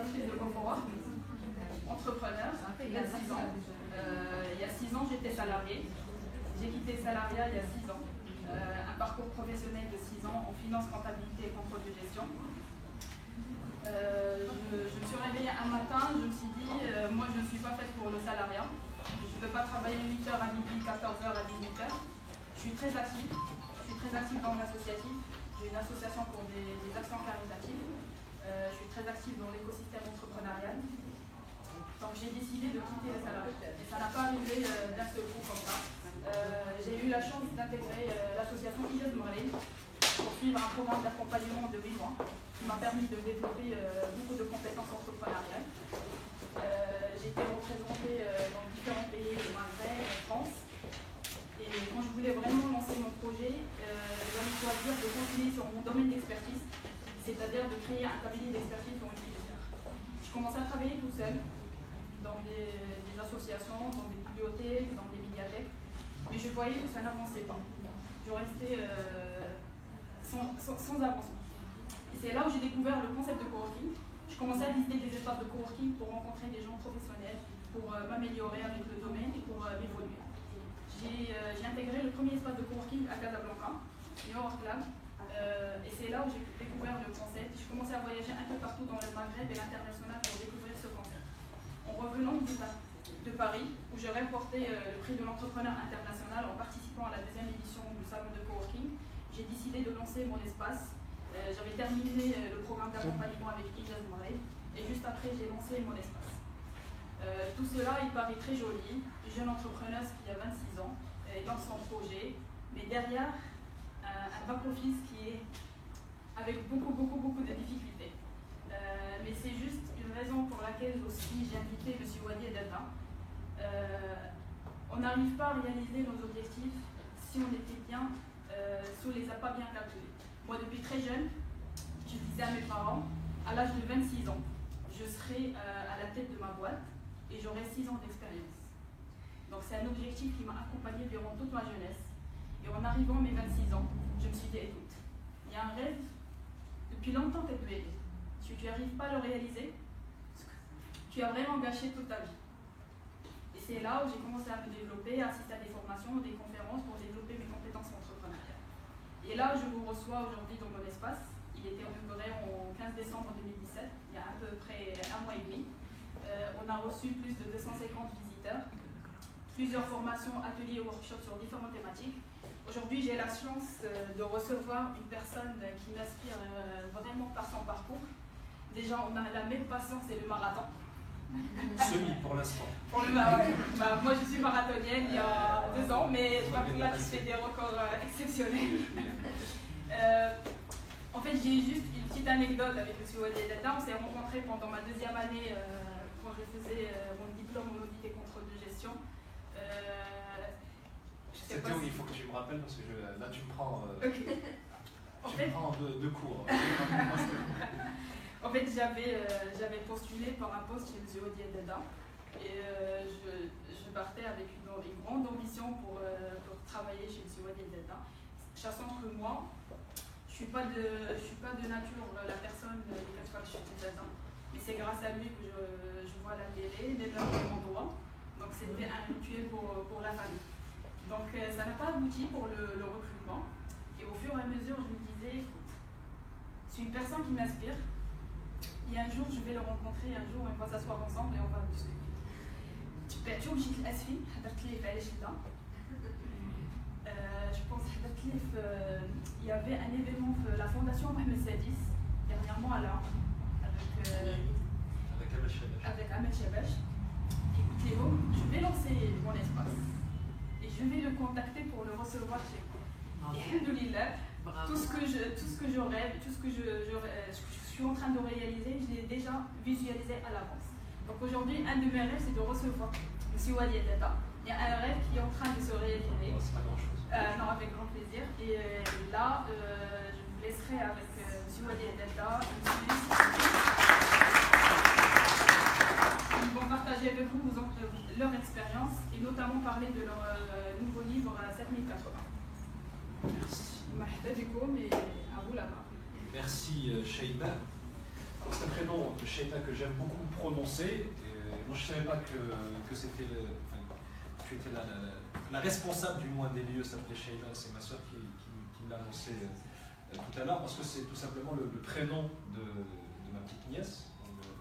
fondatrice de Coforwork, entrepreneur, il y a 6 ans. Il y a 6 ans, j'étais salariée. J'ai quitté le salariat il y a 6 ans. Un parcours professionnel de 6 ans en finance, comptabilité et contrôle de gestion. Je me suis réveillée un matin, je me suis dit, moi je ne suis pas faite pour le salariat. Je ne veux pas travailler 8h à midi, 14h à 18h. Je suis très active dans l'associatif. J'ai une association pour des actions caritatives. Je suis très active dans l'écosystème entrepreneurial. Donc j'ai décidé de quitter le salariat. Et ça n'a pas arrivé d'un seul coup comme ça. J'ai eu la chance d'intégrer l'association Ijaz Mourali pour suivre un programme d'accompagnement de 8 mois qui m'a permis de développer beaucoup de compétences entrepreneuriales. J'ai été représentée dans différents pays du Maghreb, en France. Et quand je voulais vraiment lancer mon projet, j'avais choisi de continuer sur mon domaine d'expertise, c'est-à-dire de créer un cabinet d'expertise dans l'utilisateur. Je commençais à travailler tout seul dans des associations, dans des bibliothèques, dans des médiathèques, mais je voyais que ça n'avançait pas. Je restais sans avancement. Et c'est là où j'ai découvert le concept de coworking. Je commençais à visiter des espaces de coworking pour rencontrer des gens professionnels, pour m'améliorer avec le domaine et pour m'évoluer. J'ai intégré le premier espace de coworking à Casablanca, New York Lab, et c'est là où j'ai découvert le concept. Je commençais à voyager un peu partout dans le Maghreb et l'international pour découvrir ce concept. En revenant de Paris, où j'ai remporté le prix de l'entrepreneur international en participant à la 2e édition du salon de coworking, j'ai décidé de lancer mon espace. J'avais terminé le programme d'accompagnement avec Ijaz Mourali et juste après j'ai lancé mon espace. Tout cela, il paraît très joli, jeune entrepreneuse qui a 26 ans, dans son projet, mais derrière un back-office qui est avec beaucoup de difficultés. Mais c'est juste une raison pour laquelle aussi j'ai invité M. Wadi Data. On n'arrive pas à réaliser nos objectifs si on était bien, si on ne les a pas bien calculés. Moi, depuis très jeune, je disais à mes parents, à l'âge de 26 ans, je serai à la tête de ma boîte et j'aurai 6 ans d'expérience. Donc c'est un objectif qui m'a accompagnée durant toute ma jeunesse. Et en arrivant à mes 26 ans, je me suis dit, écoute, il y a un rêve depuis longtemps que tu es. Si tu n'arrives pas à le réaliser, tu as vraiment gâché toute ta vie. Et c'est là où j'ai commencé à me développer, à assister à des formations, des conférences pour développer mes compétences entrepreneuriales. Et là, je vous reçois aujourd'hui dans mon espace. Il était inauguré en 15 décembre 2017, il y a à peu près un mois et demi. On a reçu plus de 250 visiteurs, plusieurs formations, ateliers et workshops sur différentes thématiques. Aujourd'hui, j'ai la chance de recevoir une personne qui m'inspire vraiment par son parcours. Déjà, on a la même passion, c'est le marathon. Semi pour l'instant. Moi, je suis marathonienne il y a 2 ans, mais je m'appelle là qui fait des records exceptionnels. En fait, j'ai juste une petite anecdote avec M. Wadi Data. On s'est rencontrés pendant ma 2e année quand je faisais mon diplôme en audit et contrôle de gestion. C'était où il faut que tu me rappelles parce que là tu me prends, okay. Me prends de cours. En fait, j'avais postulé pour un poste chez M. Wadi Data et je partais avec une grande ambition pour travailler chez M. Wadi Data. Sachant que moi, je suis pas de nature la personne qui ne pas que je suis Data. Mais c'est grâce à lui que je vois la télé, les endroits. Donc c'était un rituel pour la famille. Donc ça n'a pas abouti pour le recrutement. Et au fur et à mesure, je me disais, écoute, c'est une personne qui m'inspire. Et un jour, je vais le rencontrer, un jour, on va s'asseoir ensemble et on va discuter. Je pense qu'il y avait un événement de la Fondation Mohamed Sadis, dernièrement à l'heure, avec Ahmed Chabash. Écoute Léo, je vais lancer mon espace et je vais le contacter pour le recevoir chez moi. Et alhamdoulilah, tout ce que je rêve, tout ce que je suis en train de réaliser, je l'ai déjà visualisé à l'avance. Donc aujourd'hui, un de mes rêves, c'est de recevoir M. Wadi Data. Il y a un rêve qui est en train de se réaliser. C'est pas grand-chose. Non, avec grand plaisir. Et là, je vous laisserai avec M. Wadi Data. Ils vont partager avec vous leur expérience et notamment parler de leur nouveau livre 7080. Merci. Mais à vous là-bas. Merci Shaiba. C'est un prénom de Sheila que j'aime beaucoup prononcer. Et moi, je ne savais pas que c'était tu étais la responsable du mois des lieux, s'appelait Sheila. C'est ma soeur qui me l'a annoncé tout à l'heure, parce que c'est tout simplement le prénom de ma petite nièce,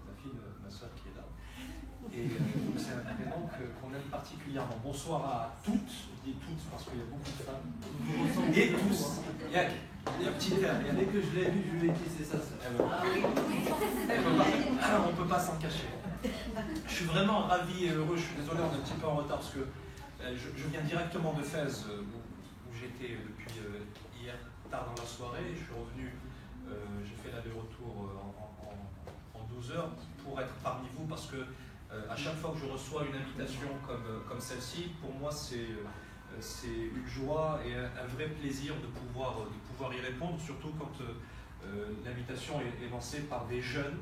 la fille de ma soeur qui est là. Et c'est un prénom qu'on aime particulièrement. Bonsoir à toutes, je dis toutes parce qu'il y a beaucoup de femmes. Et tous. Il y a un petit air. Dès que je l'ai vu, je lui ai dit c'est ça. On ne peut pas s'en cacher. Je suis vraiment ravi et heureux. Je suis désolé, on est un petit peu en retard parce que je viens directement de Fès où j'étais depuis hier tard dans la soirée. Je suis revenu, j'ai fait l'aller-retour en 12 heures pour être parmi vous parce que à chaque fois que je reçois une invitation comme celle-ci, pour moi c'est une joie et un vrai plaisir de pouvoir y répondre, surtout quand l'invitation est lancée par des jeunes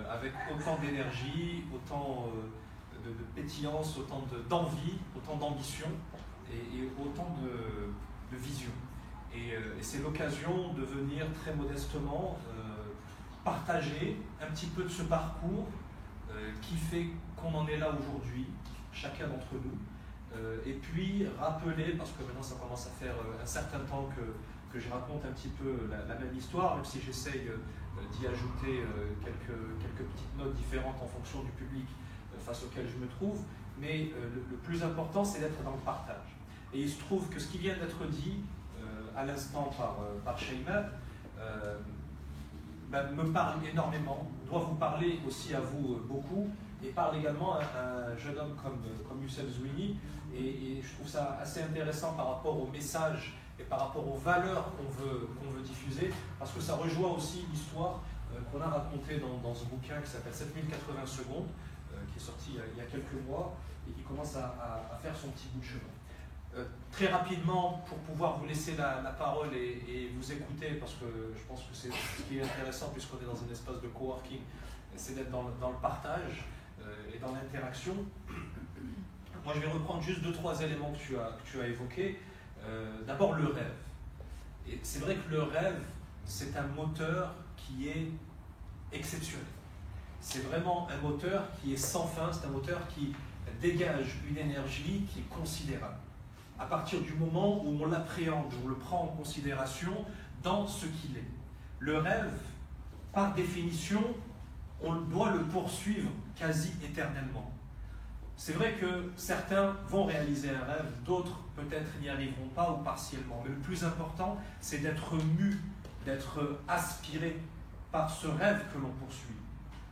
avec autant d'énergie, autant de pétillance, autant d'envie, autant d'ambition et autant de vision. Et c'est l'occasion de venir très modestement partager un petit peu de ce parcours qui fait qu'on en est là aujourd'hui, chacun d'entre nous, et puis rappeler, parce que maintenant ça commence à faire un certain temps que je raconte un petit peu la même histoire, même si j'essaye d'y ajouter quelques petites notes différentes en fonction du public face auquel je me trouve, mais le plus important c'est d'être dans le partage. Et il se trouve que ce qui vient d'être dit à l'instant par Sheila me parle énormément, doit vous parler aussi à vous beaucoup, et parle également à un jeune homme comme Youssef Zouini, et je trouve ça assez intéressant par rapport au message et par rapport aux valeurs qu'on veut diffuser, parce que ça rejoint aussi l'histoire qu'on a racontée dans ce bouquin qui s'appelle 7080 secondes, qui est sorti il y a quelques mois, et qui commence à faire son petit bout de chemin. Très rapidement, pour pouvoir vous laisser la parole et vous écouter, parce que je pense que c'est ce qui est intéressant puisqu'on est dans un espace de coworking, c'est d'être dans le partage et dans l'interaction. Moi, je vais reprendre juste 2-3 éléments que tu as évoqués. D'abord, le rêve. Et c'est vrai que le rêve, c'est un moteur qui est exceptionnel. C'est vraiment un moteur qui est sans fin, c'est un moteur qui dégage une énergie qui est considérable. À partir du moment où on l'appréhende, on le prend en considération dans ce qu'il est. Le rêve, par définition, on doit le poursuivre quasi éternellement. C'est vrai que certains vont réaliser un rêve, d'autres peut-être n'y arriveront pas ou partiellement. Mais le plus important, c'est d'être mu, d'être aspiré par ce rêve que l'on poursuit.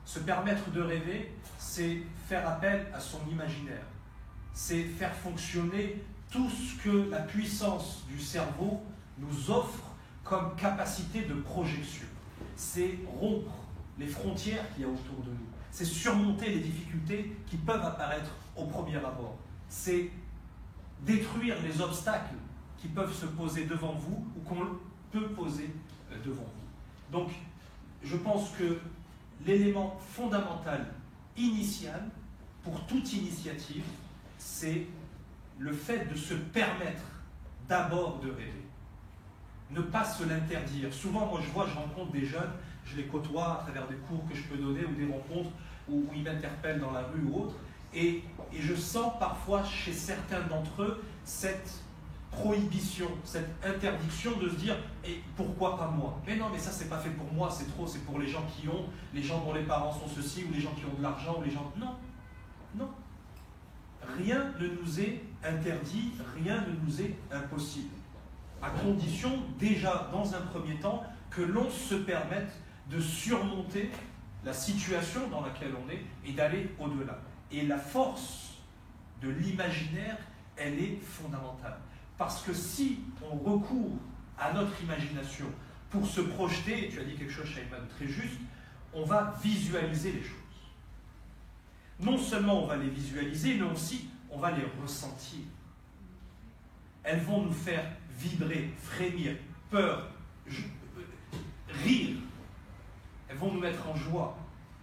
Se permettre de rêver, c'est faire appel à son imaginaire. C'est faire fonctionner tout ce que la puissance du cerveau nous offre comme capacité de projection. C'est rompre les frontières qu'il y a autour de nous. C'est surmonter les difficultés qui peuvent apparaître au premier abord. C'est détruire les obstacles qui peuvent se poser devant vous ou qu'on peut poser devant vous. Donc, je pense que l'élément fondamental, initial, pour toute initiative, c'est le fait de se permettre d'abord de rêver. Ne pas se l'interdire. Souvent, moi je rencontre des jeunes, je les côtoie à travers des cours que je peux donner ou des rencontres où ils m'interpellent dans la rue ou autre, et je sens parfois chez certains d'entre eux cette prohibition, cette interdiction de se dire « et pourquoi pas moi ?» Mais non, mais ça c'est pas fait pour moi, c'est trop, c'est pour les gens qui ont, les gens dont les parents sont ceci, ou les gens qui ont de l'argent, ou les gens... Non, non. Rien ne nous est interdit, rien ne nous est impossible. À condition, déjà, dans un premier temps, que l'on se permette de surmonter la situation dans laquelle on est et d'aller au-delà. Et la force de l'imaginaire, elle est fondamentale. Parce que si on recourt à notre imagination pour se projeter, et tu as dit quelque chose, Shaima, de très juste, on va visualiser les choses. Non seulement on va les visualiser, mais aussi on va les ressentir. Elles vont nous faire vibrer, frémir, peur, rire. Elles vont nous mettre en joie,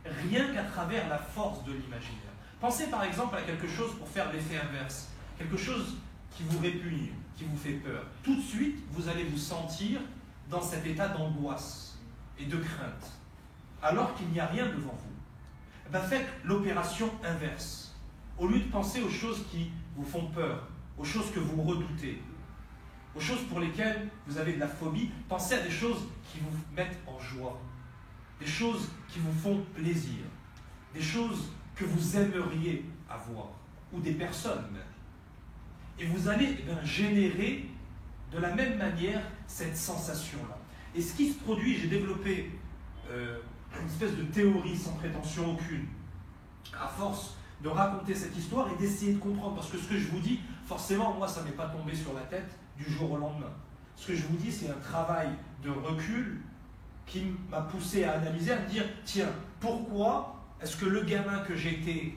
rien qu'à travers la force de l'imaginaire. Pensez par exemple à quelque chose pour faire l'effet inverse, quelque chose qui vous répugne, qui vous fait peur. Tout de suite, vous allez vous sentir dans cet état d'angoisse et de crainte. alors qu'il n'y a rien devant vous. Eh bien, faites l'opération inverse. Au lieu de penser aux choses qui vous font peur, aux choses que vous redoutez, aux choses pour lesquelles vous avez de la phobie, pensez à des choses qui vous mettent en joie, des choses qui vous font plaisir, des choses que vous aimeriez avoir, ou des personnes même. Et vous allez générer de la même manière cette sensation-là. Et ce qui se produit, j'ai développé une espèce de théorie sans prétention aucune, à force de raconter cette histoire et d'essayer de comprendre, parce que ce que je vous dis, forcément, moi, ça ne m'est pas tombé sur la tête du jour au lendemain. Ce que je vous dis, c'est un travail de recul qui m'a poussé à analyser, à me dire, tiens, pourquoi est-ce que le gamin que j'étais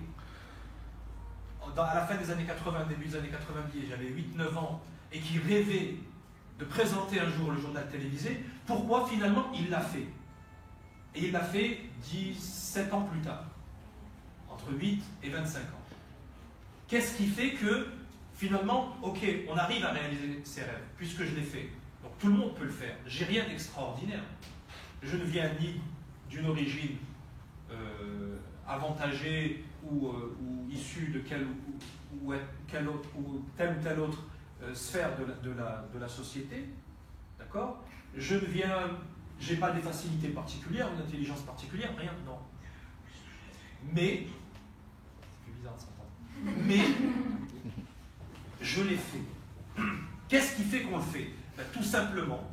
à la fin des années 80, début des années 90, j'avais 8-9 ans, et qui rêvait de présenter un jour le journal télévisé, pourquoi finalement il l'a fait? Et il l'a fait 17 ans plus tard, entre 8 et 25 ans. Qu'est-ce qui fait que finalement, ok, on arrive à réaliser ses rêves, puisque je l'ai fait. Donc tout le monde peut le faire. J'ai rien d'extraordinaire. Je ne viens ni d'une origine avantagée ou issue de telle ou telle autre sphère de la société. D'accord? Je ne viens, j'ai pas des facilités particulières, une intelligence particulière, rien, non. Mais, c'est bizarre de s'entendre. Mais, je l'ai fait. Qu'est-ce qui fait qu'on le fait? Ben, tout simplement,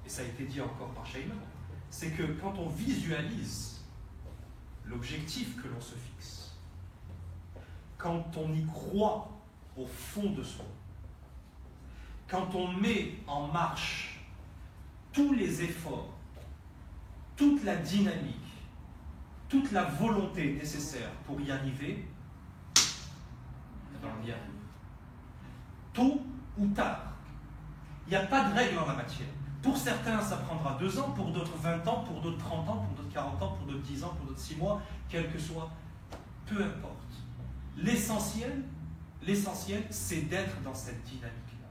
et ça a été dit encore par Shaiman, c'est que quand on visualise l'objectif que l'on se fixe, quand on y croit au fond de soi, quand on met en marche tous les efforts, toute la dynamique, toute la volonté nécessaire pour y arriver, on y arrive. Tôt ou tard. Il n'y a pas de règle en la matière. Pour certains, ça prendra 2 ans, pour d'autres 20 ans, pour d'autres 30 ans, pour d'autres 40 ans, pour d'autres 10 ans, pour d'autres 6 mois, quel que soit. Peu importe. L'essentiel, c'est d'être dans cette dynamique-là.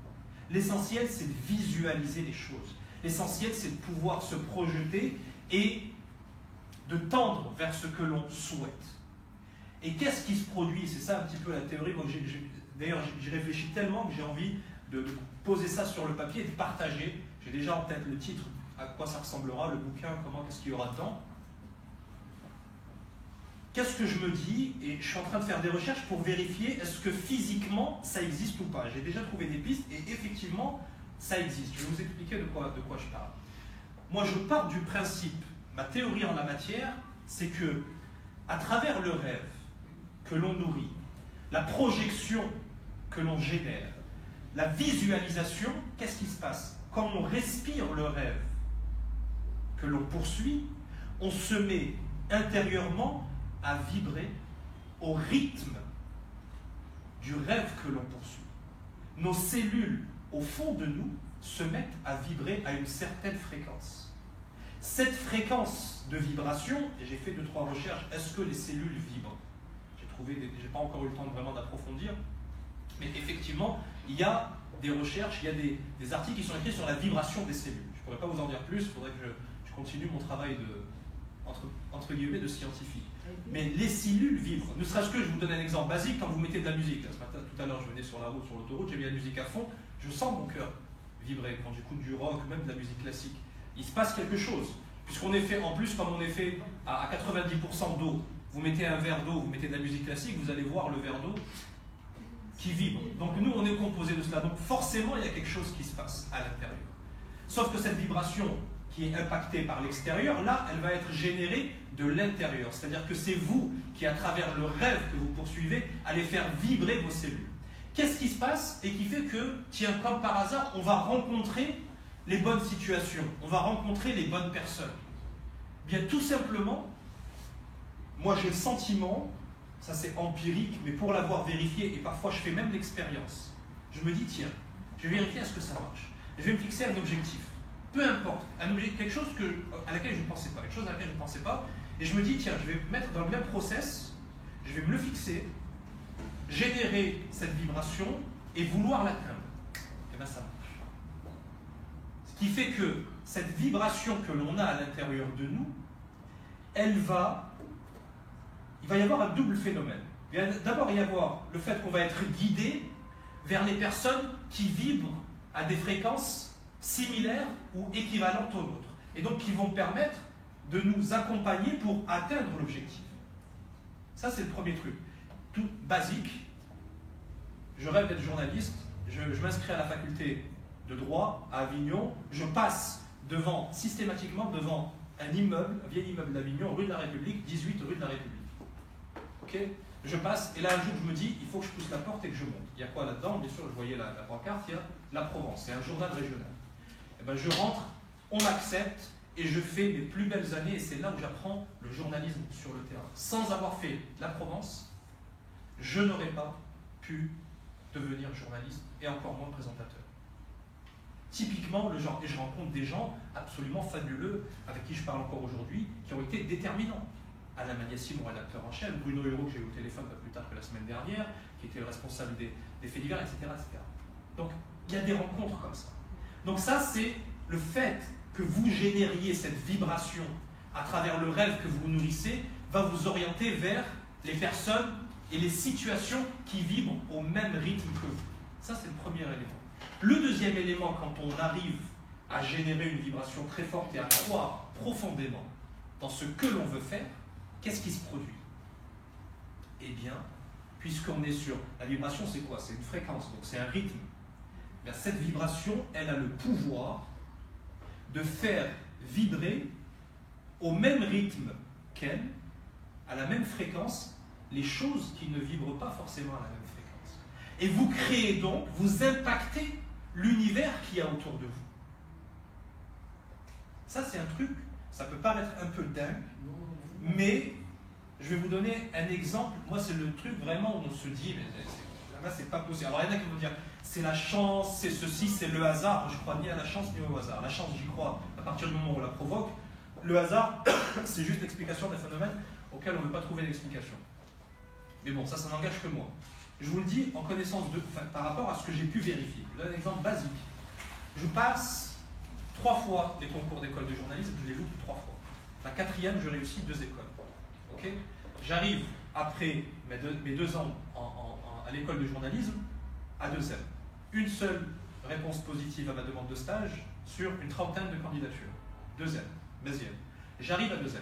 L'essentiel, c'est de visualiser les choses. L'essentiel, c'est de pouvoir se projeter et de tendre vers ce que l'on souhaite. Et qu'est-ce qui se produit? C'est ça un petit peu la théorie. D'ailleurs, j'y réfléchis tellement que j'ai envie de poser ça sur le papier et de partager. J'ai déjà en tête le titre, à quoi ça ressemblera, le bouquin, qu'est-ce qu'il y aura dedans. Qu'est-ce que je me dis? Et je suis en train de faire des recherches pour vérifier est-ce que physiquement ça existe ou pas. J'ai déjà trouvé des pistes et effectivement ça existe. Je vais vous expliquer de quoi je parle. Moi je pars du principe, ma théorie en la matière, c'est que à travers le rêve que l'on nourrit, la projection que l'on génère, la visualisation, qu'est-ce qui se passe? Quand on respire le rêve que l'on poursuit, on se met intérieurement à vibrer au rythme du rêve que l'on poursuit. Nos cellules, au fond de nous, se mettent à vibrer à une certaine fréquence. Cette fréquence de vibration, et j'ai fait 2-3 recherches, est-ce que les cellules vibrent? J'ai pas encore eu le temps vraiment d'approfondir, mais effectivement, il y a des recherches, il y a des articles qui sont écrits sur la vibration des cellules. Je ne pourrais pas vous en dire plus, il faudrait que je continue mon travail entre guillemets de scientifique. Mais les cellules vibrent. Ne serait-ce que, je vous donne un exemple basique, quand vous mettez de la musique. Là, ce matin, tout à l'heure, je venais sur la route, sur l'autoroute, j'ai mis la musique à fond, je sens mon cœur vibrer quand j'écoute du rock, même de la musique classique. Il se passe quelque chose. Puisqu'on est fait, en plus, comme on est fait à 90% d'eau, vous mettez un verre d'eau, vous mettez de la musique classique, vous allez voir le verre d'eau qui vibre. Donc nous, on est composé de cela. Donc forcément, il y a quelque chose qui se passe à l'intérieur. Sauf que cette vibration qui est impactée par l'extérieur, là, elle va être générée de l'intérieur. C'est-à-dire que c'est vous qui, à travers le rêve que vous poursuivez, allez faire vibrer vos cellules. Qu'est-ce qui se passe et qui fait que, tiens, comme par hasard, on va rencontrer les bonnes situations, on va rencontrer les bonnes personnes? Bien, tout simplement, moi j'ai le sentiment, ça c'est empirique, mais pour l'avoir vérifié, et parfois je fais même l'expérience, je me dis, tiens, je vais vérifier est-ce que ça marche. Je vais me fixer un objectif, peu importe, un objectif, quelque chose à laquelle je ne pensais pas, quelque chose à laquelle je ne pensais pas, et je me dis, tiens, je vais me mettre dans le même process, je vais me le fixer, générer cette vibration et vouloir l'atteindre. Et bien ça marche. Ce qui fait que cette vibration que l'on a à l'intérieur de nous, il va y avoir un double phénomène. Il va d'abord y avoir le fait qu'on va être guidé vers les personnes qui vibrent à des fréquences similaires ou équivalentes aux nôtres, et donc qui vont permettre de nous accompagner pour atteindre l'objectif. Ça, c'est le premier truc. Tout basique. Je rêve d'être journaliste, je m'inscris à la faculté de droit à Avignon, je passe systématiquement devant un immeuble, un vieil immeuble d'Avignon, rue de la République, 18 rue de la République. Ok ? Je passe, et là un jour je me dis, il faut que je pousse la porte et que je monte. Il y a quoi là-dedans? Bien sûr, je voyais la pancarte, il y a La Provence, c'est un journal régional. Et ben, je rentre, on m'accepte, et je fais mes plus belles années, et c'est là où j'apprends le journalisme sur le terrain. Sans avoir fait La Provence, je n'aurais pas pu devenir journaliste, et encore moins présentateur. Typiquement, le genre, et je rencontre des gens absolument fabuleux, avec qui je parle encore aujourd'hui, qui ont été déterminants. Alain Magnassi, mon rédacteur en chef, Bruno Hureau, que j'ai eu au téléphone pas plus tard que la semaine dernière, qui était le responsable des faits divers, etc., etc. Donc, il y a des rencontres comme ça. Donc ça, c'est le fait que vous génériez cette vibration à travers le rêve que vous nourrissez, va vous orienter vers les personnes et les situations qui vibrent au même rythme que vous. Ça, c'est le premier élément. Le deuxième élément, quand on arrive à générer une vibration très forte et à croire profondément dans ce que l'on veut faire, qu'est-ce qui se produit? Eh bien, puisqu'on est sur... La vibration, c'est quoi? C'est une fréquence, donc c'est un rythme. Bien, cette vibration, elle a le pouvoir de faire vibrer au même rythme qu'elle, à la même fréquence, les choses qui ne vibrent pas forcément à la même fréquence. Et vous créez donc, vous impactez l'univers qu'il y a autour de vous. Ça, c'est un truc, ça peut paraître un peu dingue, mais je vais vous donner un exemple. Moi, c'est le truc vraiment où on se dit, mais là, c'est pas possible. Alors, il y en a qui vont dire, c'est la chance, c'est ceci, c'est le hasard. Je crois ni à la chance ni au hasard. La chance, j'y crois à partir du moment où on la provoque. Le hasard, c'est juste l'explication d'un phénomène auquel on ne veut pas trouver d'explication. Mais bon, ça n'engage que moi. Je vous le dis en connaissance de, par rapport à ce que j'ai pu vérifier. Je vous donne un exemple basique. Je passe 3 fois les concours d'école de journalisme, je les loupe 3 fois. La 4e, je réussis 2 écoles. Okay, j'arrive après mes 2 ans à l'école de journalisme à 2e. Une seule réponse positive à ma demande de stage sur une trentaine de candidatures. 2e, 2e. J'arrive à 2e.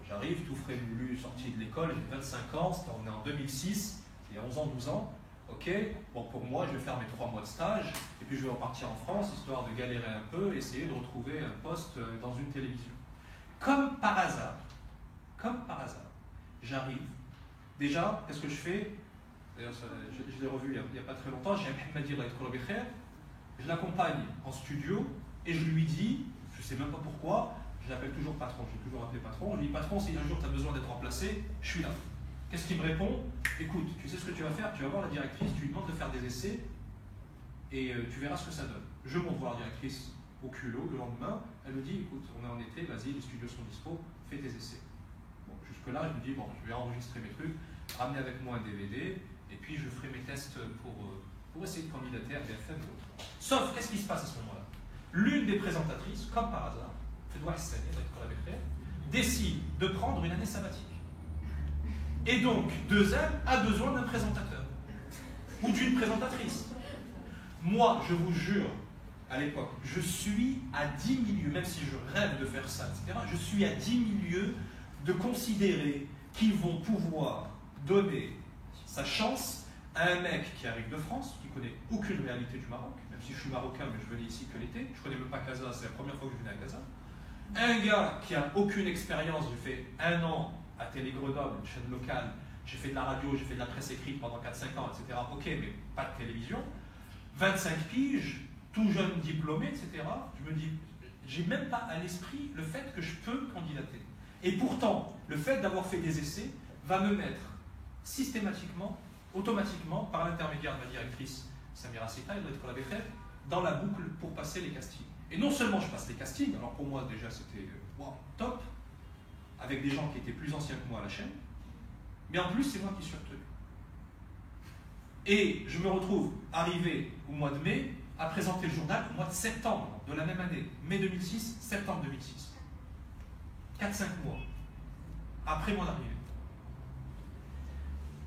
J'arrive tout frais moulu, sorti de l'école, j'ai 25 ans, on est en 2006, il y a 11 ans, 12 ans. Ok, bon, pour moi, je vais faire mes 3 mois de stage et puis je vais repartir en France histoire de galérer un peu, essayer de retrouver un poste dans une télévision. Comme par hasard, j'arrive. Déjà, qu'est-ce que je fais? D'ailleurs, je l'ai revu il n'y a pas très longtemps, j'ai un m'a dit je l'accompagne en studio et je lui dis, je ne sais même pas pourquoi, je l'appelle toujours patron, j'ai toujours appelé patron, je lui dis patron, si un jour tu as besoin d'être remplacé, je suis là. Qu'est-ce qu'il me répond? Écoute, tu sais ce que tu vas faire, tu vas voir la directrice, tu lui demandes de faire des essais et tu verras ce que ça donne. Je monte voir la directrice au culot le lendemain, elle me dit écoute, on est en été, vas-y, les studios sont dispo, fais tes essais. Bon, jusque-là, je me dis bon, je vais enregistrer mes trucs, ramener avec moi un DVD et puis je ferai mes tests pour essayer de candidater à BFM ou autre. Sauf, qu'est-ce qui se passe à ce moment-là? L'une des présentatrices, comme par hasard, décide de prendre une année sabbatique. Et donc, 2M a besoin d'un présentateur ou d'une présentatrice. Moi, je vous jure, à l'époque, je suis à 10 000 lieues, même si je rêve de faire ça, etc., je suis à 10 000 lieues de considérer qu'ils vont pouvoir donner sa chance à un mec qui arrive de France, qui ne connaît aucune réalité du Maroc, même si je suis marocain, mais je venais ici que l'été, je ne connais même pas Casa, c'est la première fois que je venais à Casa. Un gars qui n'a aucune expérience, j'ai fait 1 an à Télé Grenoble, une chaîne locale, j'ai fait de la radio, j'ai fait de la presse écrite pendant 4-5 ans, etc. Ok, mais pas de télévision. 25 piges, tout jeune diplômé, etc. Je me dis, j'ai même pas à l'esprit le fait que je peux candidater. Et pourtant, le fait d'avoir fait des essais va me mettre systématiquement, automatiquement, par l'intermédiaire de ma directrice Samira Sita, dans la boucle pour passer les castings. Et non seulement je passe les castings, alors pour moi déjà c'était wow, top, avec des gens qui étaient plus anciens que moi à la chaîne, mais en plus c'est moi qui suis retenu. Et je me retrouve arrivé au mois de mai à présenter le journal au mois de septembre de la même année, mai 2006, septembre 2006. 4-5 mois. après mon arrivée.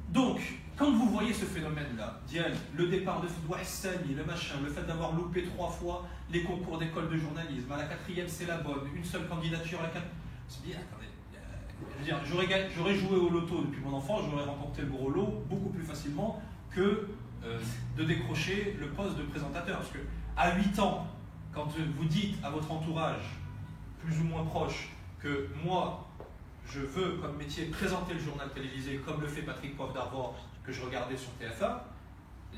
Donc, quand vous voyez ce phénomène-là, Diane, le départ de Fedouah Hassani, le machin, le fait d'avoir loupé 3 fois les concours d'école de journalisme, à la 4e c'est la bonne, une seule candidature à la 4e, c'est bien, attendez. Je veux dire, j'aurais joué au loto depuis mon enfant, j'aurais remporté le gros lot beaucoup plus facilement que de décrocher le poste de présentateur. Parce que à 8 ans, quand vous dites à votre entourage, plus ou moins proche, que moi, je veux comme métier présenter le journal télévisé, comme le fait Patrick Poivre d'Arvor, que je regardais sur TF1,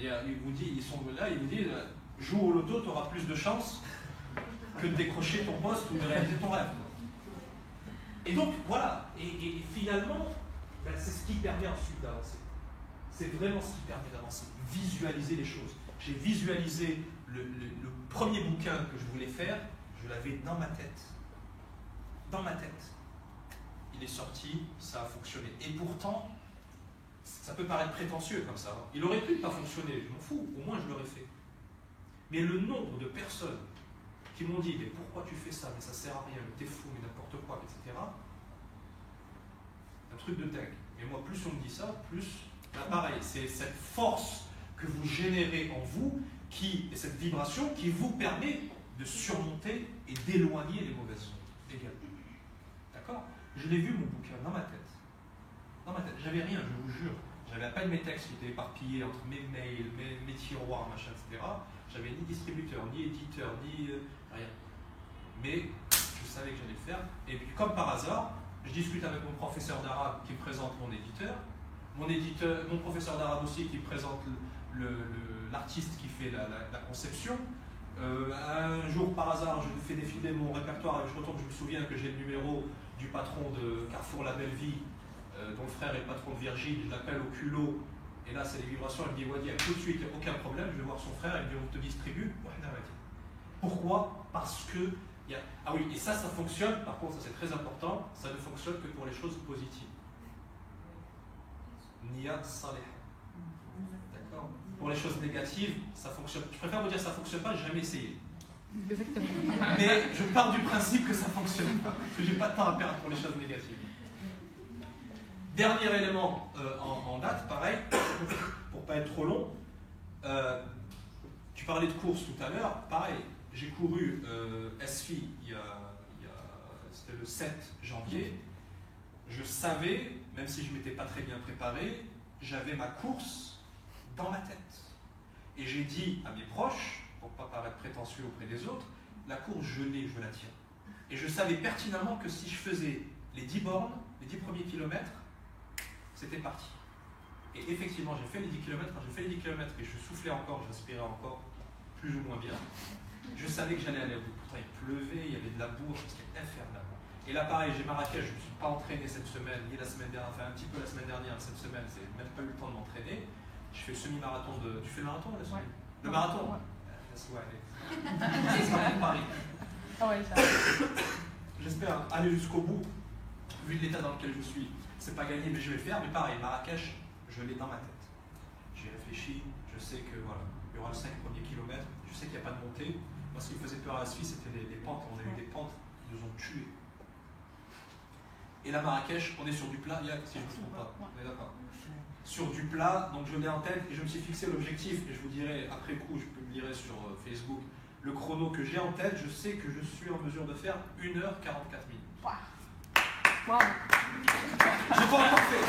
et ils sont là, ils vous disent, joue au loto, tu auras plus de chances que de décrocher ton poste ou de réaliser ton rêve. Et donc, voilà, et finalement, ben, c'est ce qui permet ensuite d'avancer. C'est vraiment ce qui permet d'avancer, visualiser les choses. J'ai visualisé le premier bouquin que je voulais faire, je l'avais dans ma tête. Dans ma tête. Il est sorti, ça a fonctionné. Et pourtant, ça peut paraître prétentieux comme ça. Il aurait pu ne pas fonctionner, je m'en fous, au moins je l'aurais fait. Mais le nombre de personnes qui m'ont dit, mais pourquoi tu fais ça, mais ça sert à rien, mais t'es fou, mais n'importe quoi, etc. Un truc de dingue. Et moi, plus on me dit ça, plus, là, pareil, c'est cette force que vous générez en vous, et cette vibration qui vous permet de surmonter et d'éloigner les mauvaises ondes également. D'accord? Je l'ai vu, mon bouquin, dans ma tête. Dans ma tête. J'avais rien, je vous jure. J'avais à peine mes textes qui étaient éparpillés entre mes mails, mes tiroirs, machin, etc. J'avais ni distributeur, ni éditeur, ni rien. Mais je savais que j'allais le faire. Et puis, comme par hasard, je discute avec mon professeur d'arabe qui me présente mon éditeur. Mon professeur d'arabe aussi qui me présente l'artiste qui fait la conception. Un jour, par hasard, je fais défiler mon répertoire et je me souviens que j'ai le numéro du patron de Carrefour La Belle Vie, dont le frère est le patron de Virgile. Je l'appelle au culot. Et là, c'est les vibrations. Elle me dit, Wadi, tout de suite, aucun problème. Je vais voir son frère. Il me dit, on te distribue. Pourquoi? Parce que. Ah oui, et ça fonctionne. Par contre, ça c'est très important. Ça ne fonctionne que pour les choses positives. Niya salih. D'accord? Pour les choses négatives, ça fonctionne. Je préfère vous dire ça ne fonctionne pas, j'ai jamais essayé. Exactement. Mais je pars du principe que ça ne fonctionne pas. Que j'ai pas de temps à perdre pour les choses négatives. Dernier élément en date, pareil, pour ne pas être trop long. Tu parlais de course tout à l'heure, pareil. J'ai couru SFI c'était le 7 janvier. Je savais, même si je ne m'étais pas très bien préparé, j'avais ma course dans ma tête. Et j'ai dit à mes proches, pour ne pas paraître prétentieux auprès des autres, la course, je l'ai, je la tiens. Et je savais pertinemment que si je faisais les 10 bornes, les 10 premiers kilomètres, c'était parti. Et effectivement, j'ai fait les 10 km. Quand j'ai fait les 10 km et je soufflais encore, j'inspirais encore plus ou moins bien, je savais que j'allais aller au bout. Pourtant, il pleuvait, il y avait de la boue, c'était infernal. Et là, pareil, j'ai Marrakech, je ne me suis pas entraîné cette semaine, ni la semaine dernière, enfin un petit peu la semaine dernière, cette semaine, j'ai même pas eu le temps de m'entraîner. Je fais le semi-marathon de. Tu fais le marathon là, ouais. Le marathon? Ouais. Laisse-moi aller. C'est pas pour Paris. Ah ouais, ça. J'espère aller jusqu'au bout, vu l'état dans lequel je suis. C'est pas gagné, mais je vais le faire. Mais pareil, Marrakech, je l'ai dans ma tête. J'ai réfléchi, je sais que voilà, il y aura le 5 premiers kilomètres, je sais qu'il n'y a pas de montée. Moi, ce qui me faisait peur à la Suisse, c'était les pentes. On a eu des pentes qui nous ont tués. Et là, Marrakech, on est sur du plat, si je ne me trompe pas. On est d'accord. Sur du plat, donc je l'ai en tête et je me suis fixé l'objectif, et je vous dirai après coup, je publierai sur Facebook le chrono que j'ai en tête. Je sais que je suis en mesure de faire 1h44 minutes. Wow. J'ai pas encore fait.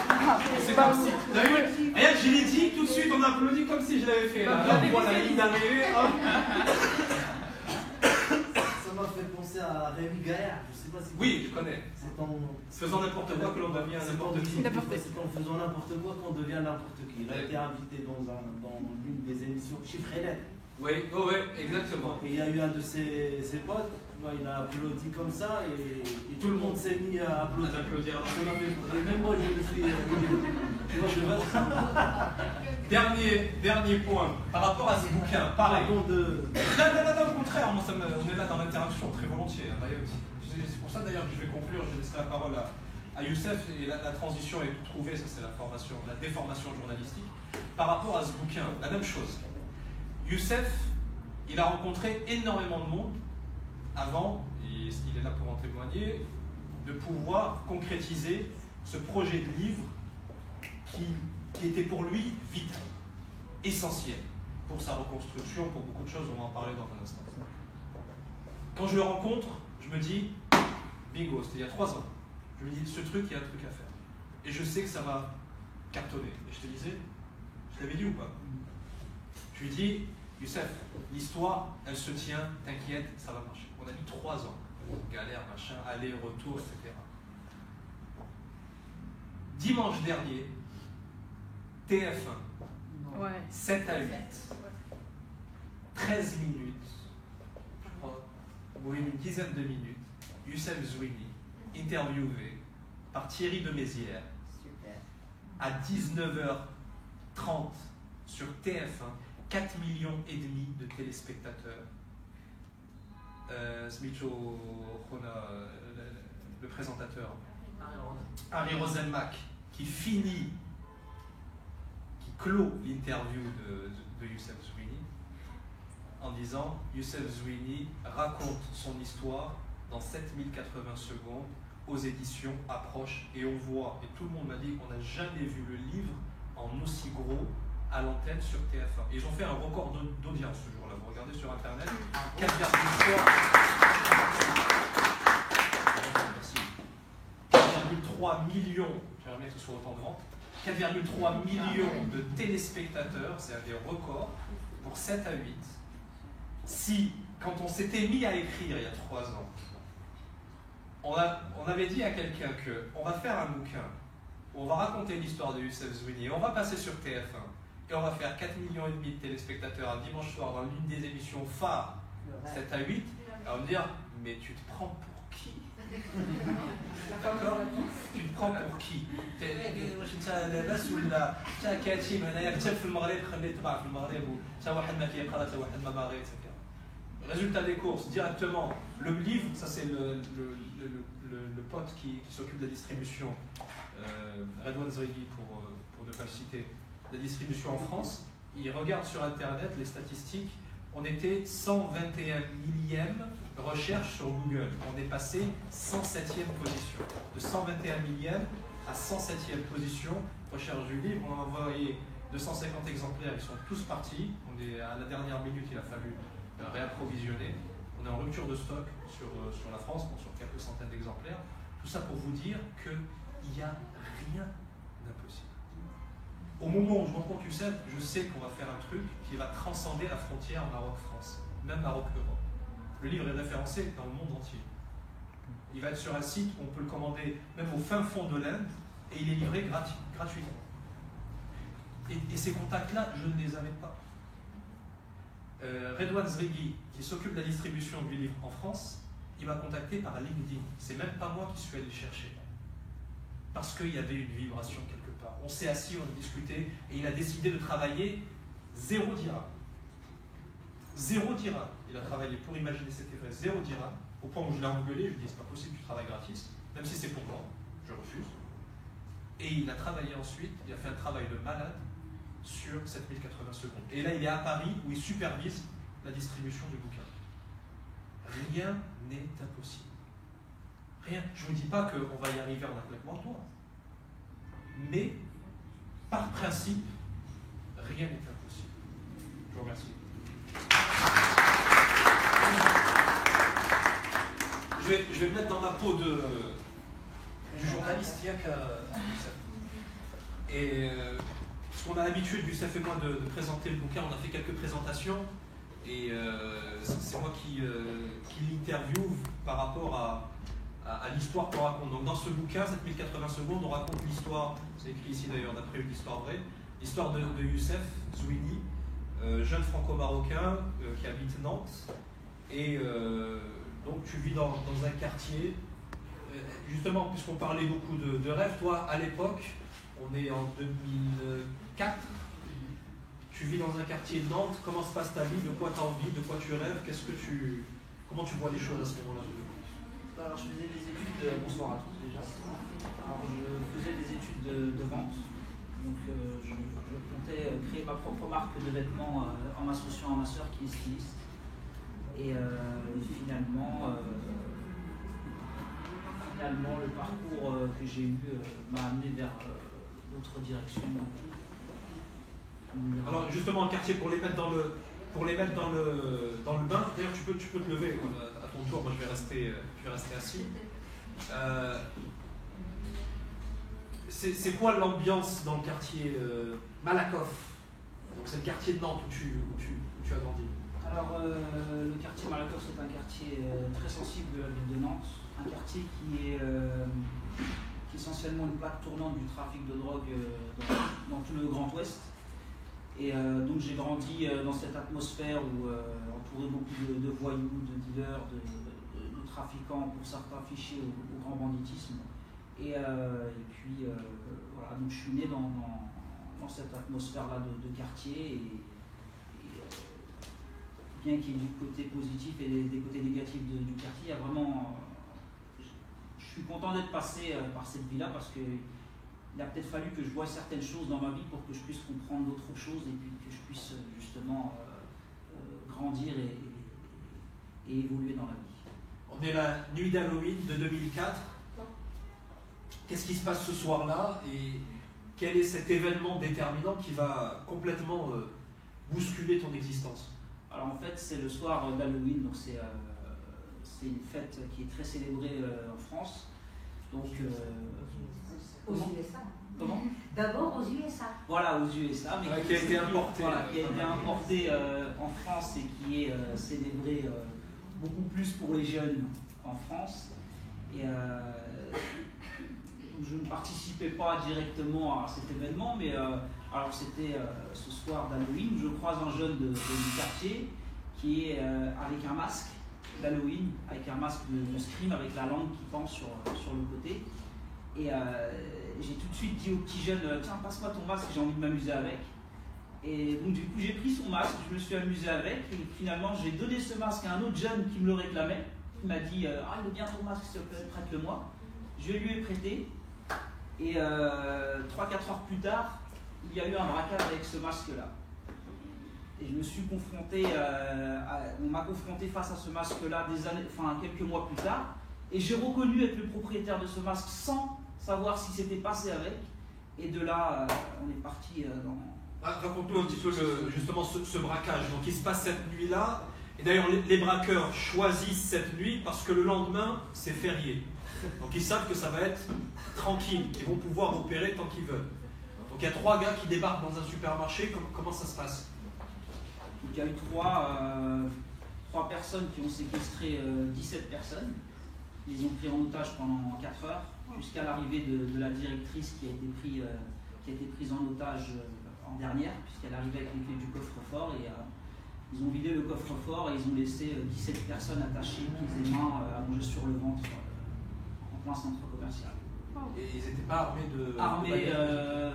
C'est comme si. Vous avez vu? Regarde, je l'ai dit tout de suite, on applaudit comme si je l'avais fait. Là, on voit la ligne d'arrivée. Ça m'a fait penser à Rémi Gaillard. Je sais pas si. Oui, je connais. C'est en faisant n'importe quoi que l'on devient n'importe qui. C'est en faisant n'importe quoi qu'on devient n'importe qui. Il a été invité dans l'une des émissions Chiffres et Lettres. Oui, exactement. Et il y a eu un de ses potes, il a applaudi comme ça et tout le monde s'est mis à applaudir. Et même moi, je me suis. Dernier point, par rapport à ce bouquin, pareil. Non, au contraire, moi, on est là dans l'interaction très volontiers. C'est pour ça d'ailleurs que je vais conclure, je laisserai la parole à Youssef, et la transition est toute trouvée, ça c'est la déformation journalistique. Par rapport à ce bouquin, la même chose. Youssef, il a rencontré énormément de monde avant, et il est là pour en témoigner, de pouvoir concrétiser ce projet de livre qui était pour lui vital, essentiel pour sa reconstruction, pour beaucoup de choses, on va en parler dans un instant. Quand je le rencontre, je me dis, bingo, c'était il y a 3 ans, je me dis, ce truc, il y a un truc à faire. Et je sais que ça va cartonner. Et je te disais, je l'avais dit ou pas? Je lui dis, Youssef, l'histoire, elle se tient, t'inquiète, ça va marcher. On a mis 3 ans, galère, machin, aller, retour, etc. Dimanche dernier, TF1, Ouais. 7 à 8, 13 minutes, je crois, ou une dizaine de minutes, Youssef Zouini, interviewé par Thierry de Mézières, à 19h30 sur TF1, 4,5 millions de téléspectateurs. Smicho Khona, le présentateur, Harry Rosenmack, qui clôt l'interview de Youssef Zouini en disant Youssef Zouini raconte son histoire dans 7080 secondes aux éditions Approche, et on voit, et tout le monde m'a dit qu'on n'a jamais vu le livre en aussi gros à l'antenne sur TF1. Et ils ont fait un record d'audience ce jour-là. Vous regardez sur internet, 4,3 millions, j'aimerais bien que ce soit autant de ventes, 4,3 millions de téléspectateurs, c'est un des records, pour 7 à 8. Si, quand on s'était mis à écrire il y a 3 ans, on avait dit à quelqu'un qu'on va faire un bouquin où on va raconter l'histoire de Youssef Zouini et on va passer sur TF1 et on va faire 4,5 millions de téléspectateurs un dimanche soir dans l'une des émissions phares, 7 à 8, on va me dire, mais tu te prends pour qui? D'accord? Tu te prends pour qui? Résultat des courses, directement, le livre, ça c'est le pote qui s'occupe de la distribution, Redouane Zrighi pour ne pas le citer, la distribution en France, il regarde sur internet les statistiques, on était 121 millième recherche sur Google, on est passé 107e position, de 121 millième à 107e position, recherche du livre, on a envoyé 250 exemplaires, ils sont tous partis, on est à la dernière minute, il a fallu réapprovisionner. On est en rupture de stock sur la France, bon, sur quelques centaines d'exemplaires. Tout ça pour vous dire qu'il n'y a rien d'impossible. Au moment où je rencontre Youssef, je sais qu'on va faire un truc qui va transcender la frontière Maroc-France, même Maroc-Europe. Le livre est référencé dans le monde entier. Il va être sur un site, on peut le commander même au fin fond de l'Inde, et il est livré gratuitement. Et ces contacts-là, je ne les avais pas. Redouane Zrighi, qui s'occupe de la distribution du livre en France, il m'a contacté par LinkedIn. C'est même pas moi qui suis allé chercher. Parce qu'il y avait une vibration quelque part. On s'est assis, on a discuté, et il a décidé de travailler 0 dirham. 0 dirham. Il a travaillé pour imaginer cet effet, 0 dirham, au point où je l'ai engueulé, je lui ai dit c'est pas possible, tu travailles gratis, même si c'est pour moi, je refuse. Et il a travaillé ensuite, il a fait un travail de malade sur 7080 secondes. Et là, il est à Paris où il supervise la distribution du bouquin. Rien n'est impossible. Rien. Je ne vous dis pas qu'on va y arriver en un claquement de doigts. Mais, par principe, rien n'est impossible. Je vous remercie. Je vais me mettre dans la peau du journaliste, il y a qu'à... Et parce qu'on a l'habitude, Youssef et moi, de présenter le bouquin, on a fait quelques présentations, et c'est moi qui l'interviewe par rapport à l'histoire qu'on raconte. Donc dans ce bouquin, 7080 secondes, on raconte l'histoire, c'est écrit ici d'ailleurs d'après une histoire vraie, l'histoire de Youssef Zouini, jeune franco-marocain qui habite Nantes, et donc tu vis dans un quartier, justement puisqu'on parlait beaucoup de rêves, toi à l'époque, on est en 2004, tu vis dans un quartier de Nantes, comment se passe ta vie, de quoi tu as envie, de quoi tu rêves, comment tu vois les choses à ce moment-là? Alors je faisais des études, bonsoir à tous déjà. Alors je faisais des études de vente, donc je comptais créer ma propre marque de vêtements en m'associant à ma soeur qui est styliste. Et finalement, finalement, le parcours que j'ai eu m'a amené vers d'autres directions. Alors justement, le quartier, pour les mettre dans le bain, d'ailleurs tu peux te lever à ton tour, moi je vais rester assis. C'est quoi l'ambiance dans le quartier Malakoff? Donc c'est le quartier de Nantes où tu as grandi. Alors le quartier Malakoff, c'est un quartier très sensible de la ville de Nantes, un quartier qui est essentiellement une plaque tournante du trafic de drogue dans tout le Grand Ouest. Et donc j'ai grandi dans cette atmosphère où entouré beaucoup de voyous, de dealers, de trafiquants, pour certains fichés au grand banditisme. Et puis voilà, donc je suis né dans cette atmosphère-là de quartier. Et bien qu'il y ait du côté positif et des côtés négatifs du quartier, il y a vraiment. Je suis content d'être passé par cette vie-là parce que. Il a peut-être fallu que je voie certaines choses dans ma vie pour que je puisse comprendre d'autres choses et puis que je puisse justement grandir et évoluer dans la vie. On est la nuit d'Halloween de 2004. Qu'est-ce qui se passe ce soir-là et quel est cet événement déterminant qui va complètement bousculer ton existence? Alors en fait, c'est le soir d'Halloween, donc c'est une fête qui est très célébrée en France. Donc, aux USA. Comment? D'abord aux USA. Voilà, aux USA, mais qui a été importé. Voilà, qui a été importé en France et qui est célébré beaucoup plus pour les jeunes en France. Et je ne participais pas directement à cet événement, mais alors c'était ce soir d'Halloween où je croise un jeune du quartier qui est avec un masque d'Halloween, avec un masque de scream, avec la langue qui pend sur le côté. Et j'ai tout de suite dit au petit jeune, tiens, passe-moi ton masque, j'ai envie de m'amuser avec. Et donc du coup j'ai pris son masque, je me suis amusé avec, et finalement j'ai donné ce masque à un autre jeune qui me le réclamait. Il m'a dit, ah, il est bien ton masque, s'il te plaît, prête-le-moi. Je lui ai prêté, et 3-4 heures plus tard, il y a eu un braquage avec ce masque-là. Et je me suis confronté, on m'a confronté face à ce masque-là quelques mois plus tard, et j'ai reconnu être le propriétaire de ce masque sans savoir ce qui s'était passé avec. Et de là, on est parti dans. Raconte-nous un petit peu justement ce braquage. Donc il se passe cette nuit-là, et d'ailleurs les braqueurs choisissent cette nuit parce que le lendemain c'est férié. Donc ils savent que ça va être tranquille, ils vont pouvoir opérer tant qu'ils veulent. Donc il y a 3 gars qui débarquent dans un supermarché, comment ça se passe? Donc, il y a eu 3 personnes qui ont séquestré 17 personnes. Ils ont pris en otage pendant 4 heures, jusqu'à l'arrivée de la directrice qui a été prise en otage en dernière, puisqu'elle arrivait avec les clés du coffre-fort. Et ils ont vidé le coffre-fort et ils ont laissé 17 personnes attachées, pieds et mains, allongées sur le ventre, en plein centre commercial. Et ils n'étaient pas armés de...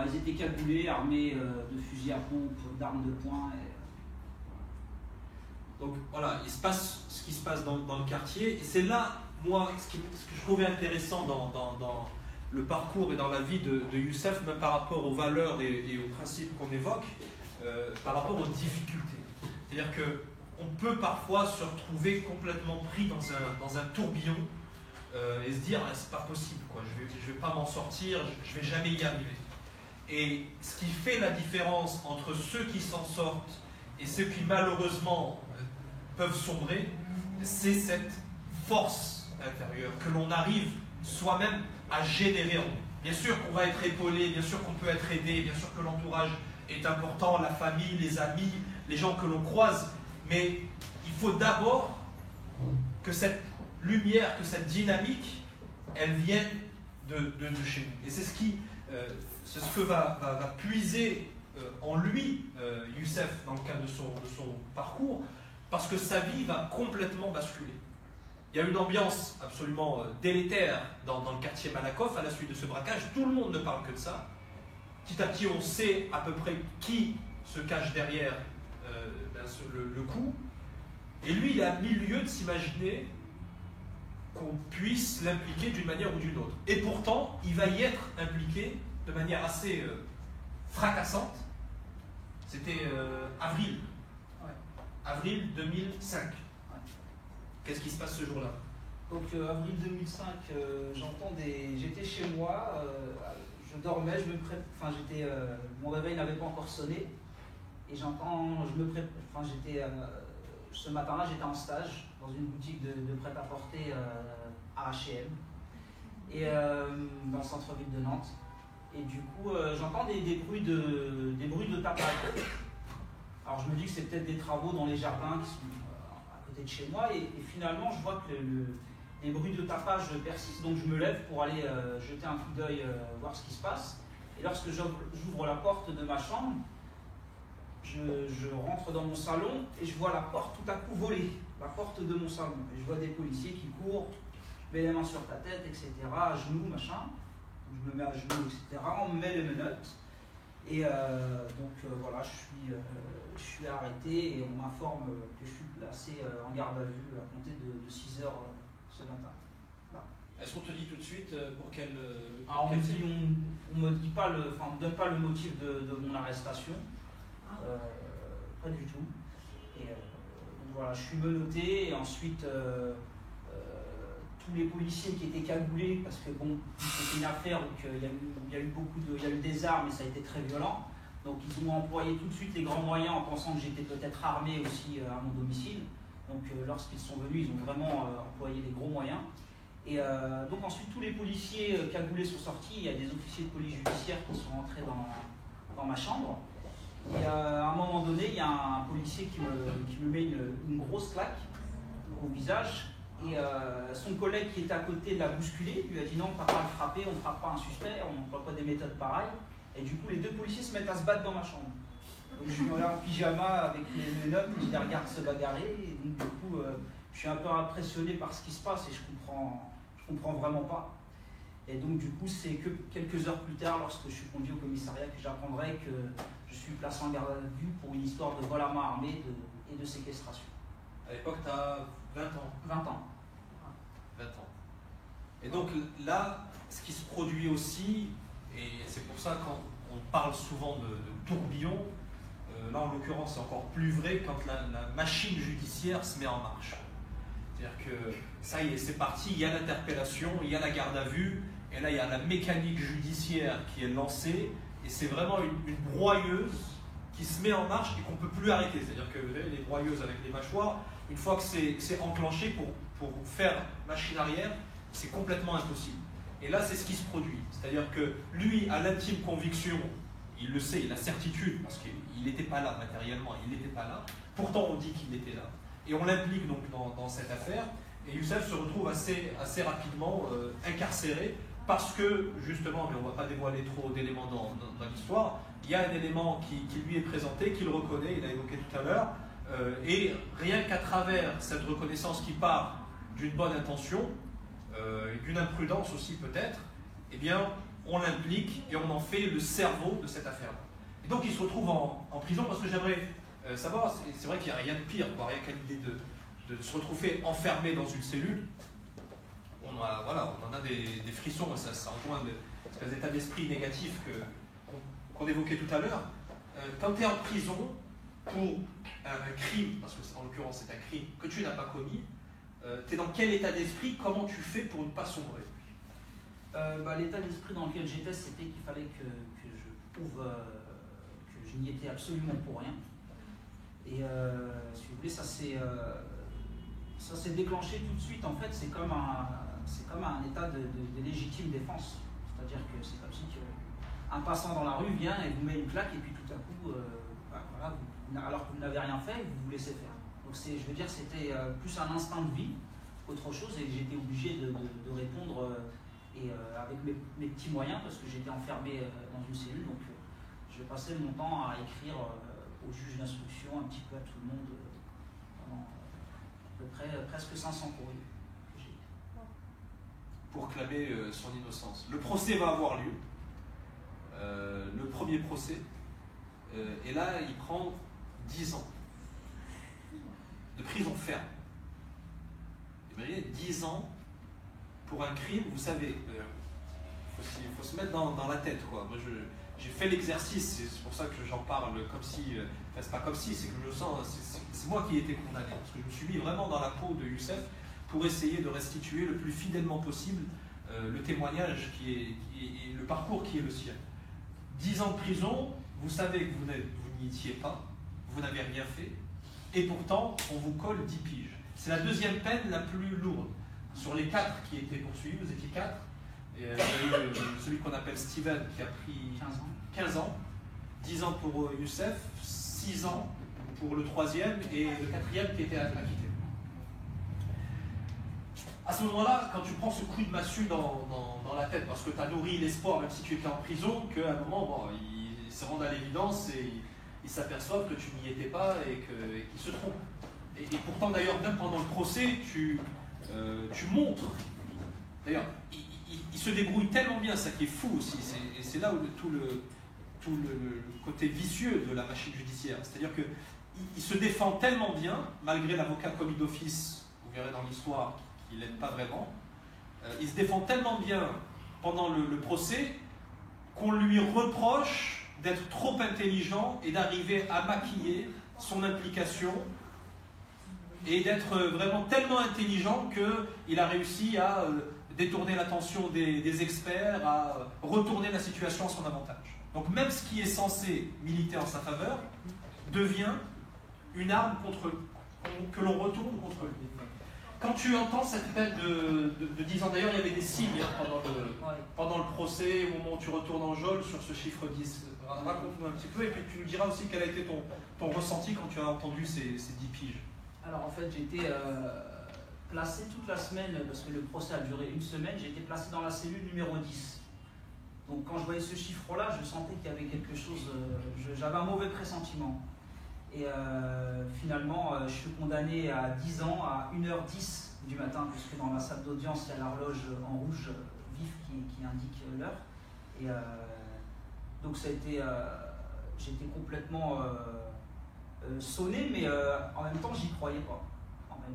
Ils étaient cagoulés, armés de fusils à pompe, d'armes de poing. Donc voilà, il se passe ce qui se passe dans le quartier, et c'est là, moi, ce que je trouvais intéressant dans le parcours et dans la vie de Youssef, même par rapport aux valeurs et aux principes qu'on évoque, par rapport aux difficultés. C'est-à-dire qu'on peut parfois se retrouver complètement pris dans un tourbillon et se dire c'est pas possible, quoi. Je vais pas m'en sortir, je vais jamais y arriver. Et ce qui fait la différence entre ceux qui s'en sortent et ceux qui malheureusement peuvent sombrer, c'est cette force intérieure que l'on arrive soi-même à générer en nous. Bien sûr qu'on va être épaulé, bien sûr qu'on peut être aidé, bien sûr que l'entourage est important, la famille, les amis, les gens que l'on croise, mais il faut d'abord que cette lumière, que cette dynamique, elle vienne de chez nous. Et c'est ce que va puiser en lui Youssef dans le cadre de son parcours, parce que sa vie va complètement basculer. Il y a une ambiance absolument délétère dans le quartier Malakoff à la suite de ce braquage. Tout le monde ne parle que de ça. Petit à petit, on sait à peu près qui se cache derrière le coup. Et lui, il a mille lieux de s'imaginer qu'on puisse l'impliquer d'une manière ou d'une autre. Et pourtant, il va y être impliqué de manière assez fracassante. C'était avril. Ouais. Avril 2005. Qu'est-ce qui se passe ce jour-là? Donc avril 2005, j'étais chez moi, je dormais, mon réveil n'avait pas encore sonné, et ce matin-là j'étais en stage dans une boutique de prêt-à-porter à H&M, et dans le centre-ville de Nantes, et du coup j'entends des bruits de tapage. Alors je me dis que c'est peut-être des travaux dans les jardins qui sont à côté de chez moi, et finalement je vois que les bruits de tapage persistent, donc je me lève pour aller jeter un coup d'œil, voir ce qui se passe. Et lorsque j'ouvre la porte de ma chambre, je rentre dans mon salon et je vois la porte tout à coup voler, la porte de mon salon. Et je vois des policiers qui courent, je mets les mains sur ta tête, etc., à genoux, machin. Je me mets à genoux, etc., on me met les menottes. Et voilà, je suis arrêté et on m'informe que je suis placé en garde à vue à compter de 6 heures ce matin. Voilà. Est-ce qu'on te dit tout de suite pour quel... Alors on me donne pas le motif de mon arrestation, pas du tout. Et donc voilà, je suis menotté et ensuite tous les policiers qui étaient cagoulés, parce que bon, c'était une affaire où il y a eu des armes et ça a été très violent. Donc ils ont employé tout de suite les grands moyens en pensant que j'étais peut-être armé aussi à mon domicile. Donc lorsqu'ils sont venus, ils ont vraiment employé les gros moyens. Et donc ensuite tous les policiers cagoulés sont sortis, il y a des officiers de police judiciaire qui sont entrés dans ma chambre. Et à un moment donné, il y a un policier qui me met une grosse claque au visage. Et son collègue qui était à côté l'a bousculé, lui a dit non, on ne va pas le frapper, on ne frappe pas un suspect, on n'emploie pas des méthodes pareilles. Et du coup, les deux policiers se mettent à se battre dans ma chambre. Donc je suis là en pyjama avec mes menottes, je les regarde se bagarrer. Et donc du coup, je suis un peu impressionné par ce qui se passe et je comprends vraiment pas. Et donc du coup, c'est que quelques heures plus tard, lorsque je suis conduit au commissariat, que j'apprendrai que je suis placé en garde à vue pour une histoire de vol à main armée et de séquestration. À l'époque, tu as 20 ans. 20 ans. 20 ans. Et donc là, ce qui se produit aussi, et c'est pour ça quand on parle souvent de tourbillon, là en l'occurrence c'est encore plus vrai quand la machine judiciaire se met en marche. C'est-à-dire que ça y est, c'est parti, il y a l'interpellation, il y a la garde à vue, et là il y a la mécanique judiciaire qui est lancée, et c'est vraiment une broyeuse qui se met en marche et qu'on ne peut plus arrêter. C'est-à-dire que vous avez les broyeuses avec les mâchoires, une fois que c'est enclenché pour faire machine arrière, c'est complètement impossible. Et là, c'est ce qui se produit. C'est-à-dire que lui, à l'intime conviction, il le sait, il a certitude, parce qu'il n'était pas là matériellement, il n'était pas là. Pourtant, on dit qu'il était là. Et on l'implique donc dans cette affaire. Et Youssef se retrouve assez rapidement incarcéré, parce que, justement, mais on ne va pas dévoiler trop d'éléments dans l'histoire, il y a un élément qui lui est présenté, qu'il reconnaît, il a évoqué tout à l'heure, et rien qu'à travers cette reconnaissance qui part d'une bonne intention, et d'une imprudence aussi peut-être, eh bien, on l'implique et on en fait le cerveau de cette affaire-là. Et donc il se retrouve en prison, parce que j'aimerais savoir, c'est vrai qu'il n'y a rien de pire, rien qu'à l'idée de se retrouver enfermé dans une cellule. On en a des frissons, ça rejoint des états d'esprit négatifs qu'on évoquait tout à l'heure. Quand tu es en prison pour un crime, parce que en l'occurrence c'est un crime que tu n'as pas commis, tu es dans quel état d'esprit? Comment tu fais pour ne pas sombrer? L'état d'esprit dans lequel j'étais, c'était qu'il fallait que je prouve que je n'y étais absolument pour rien. Et si vous voulez, ça s'est déclenché tout de suite. En fait, c'est comme un état de légitime défense. C'est-à-dire que c'est comme si un passant dans la rue vient et vous met une claque, et puis tout à coup, alors que vous n'avez rien fait, vous vous laissez faire. Donc je veux dire, c'était plus un instinct de vie qu'autre chose, et j'étais obligé de répondre avec mes petits moyens, parce que j'étais enfermé dans une cellule. Donc je passais mon temps à écrire au juge d'instruction, un petit peu à tout le monde, pendant à peu près presque 500 courriers. Pour clamer son innocence. Le procès va avoir lieu, le premier procès, et là il prend 10 ans de prison ferme. Imaginez 10 ans pour un crime, vous savez, il faut se mettre dans la tête, quoi. Moi j'ai fait l'exercice, c'est pour ça que j'en parle comme si, enfin c'est pas comme si, c'est que je le sens, c'est moi qui ai été condamné, parce que je me suis mis vraiment dans la peau de Youssef pour essayer de restituer le plus fidèlement possible le témoignage et le parcours qui est le sien. 10 ans de prison, vous savez que vous n'y étiez pas, vous n'avez rien fait, et pourtant on vous colle 10 piges. C'est la deuxième peine la plus lourde. Sur les 4 qui étaient poursuivis, vous étiez 4, et il y a eu celui qu'on appelle Steven qui a pris 15 ans, 10 ans pour Youssef, 6 ans pour le 3e et le 4e qui était acquitté. À ce moment-là, quand tu prends ce coup de massue dans la tête, parce que tu as nourri l'espoir, même si tu étais en prison, qu'à un moment, bon, ils se rendent à l'évidence et ils s'aperçoivent que tu n'y étais pas et qu'ils se trompent. Et pourtant, d'ailleurs, même pendant le procès, tu montres. D'ailleurs, il se débrouille tellement bien, ça qui est fou aussi, et c'est là où tout le côté vicieux de la machine judiciaire. C'est-à-dire qu'il se défend tellement bien, malgré l'avocat commis d'office, vous verrez dans l'histoire, il n'aime pas vraiment, il se défend tellement bien pendant le procès qu'on lui reproche d'être trop intelligent et d'arriver à maquiller son implication et d'être vraiment tellement intelligent qu'il a réussi à détourner l'attention des experts, à retourner la situation à son avantage. Donc même ce qui est censé militer en sa faveur devient une arme que l'on retourne contre lui. Quand tu entends cette peine de 10 ans, d'ailleurs il y avait des signes pendant le procès, au moment où tu retournes en geôle sur ce chiffre 10. Raconte-nous un petit peu et puis tu nous diras aussi quel a été ton ressenti quand tu as entendu ces 10 piges. Alors en fait j'étais placé toute la semaine, parce que le procès a duré une semaine, j'ai été placé dans la cellule numéro 10. Donc quand je voyais ce chiffre-là, je sentais qu'il y avait quelque chose, j'avais un mauvais pressentiment. Et finalement, je suis condamné à 10 ans, à 1h10 du matin, puisque dans la salle d'audience, il y a l'horloge en rouge vif qui indique l'heure. Et donc ça a été, j'étais complètement sonné, mais en même temps, j'y croyais pas.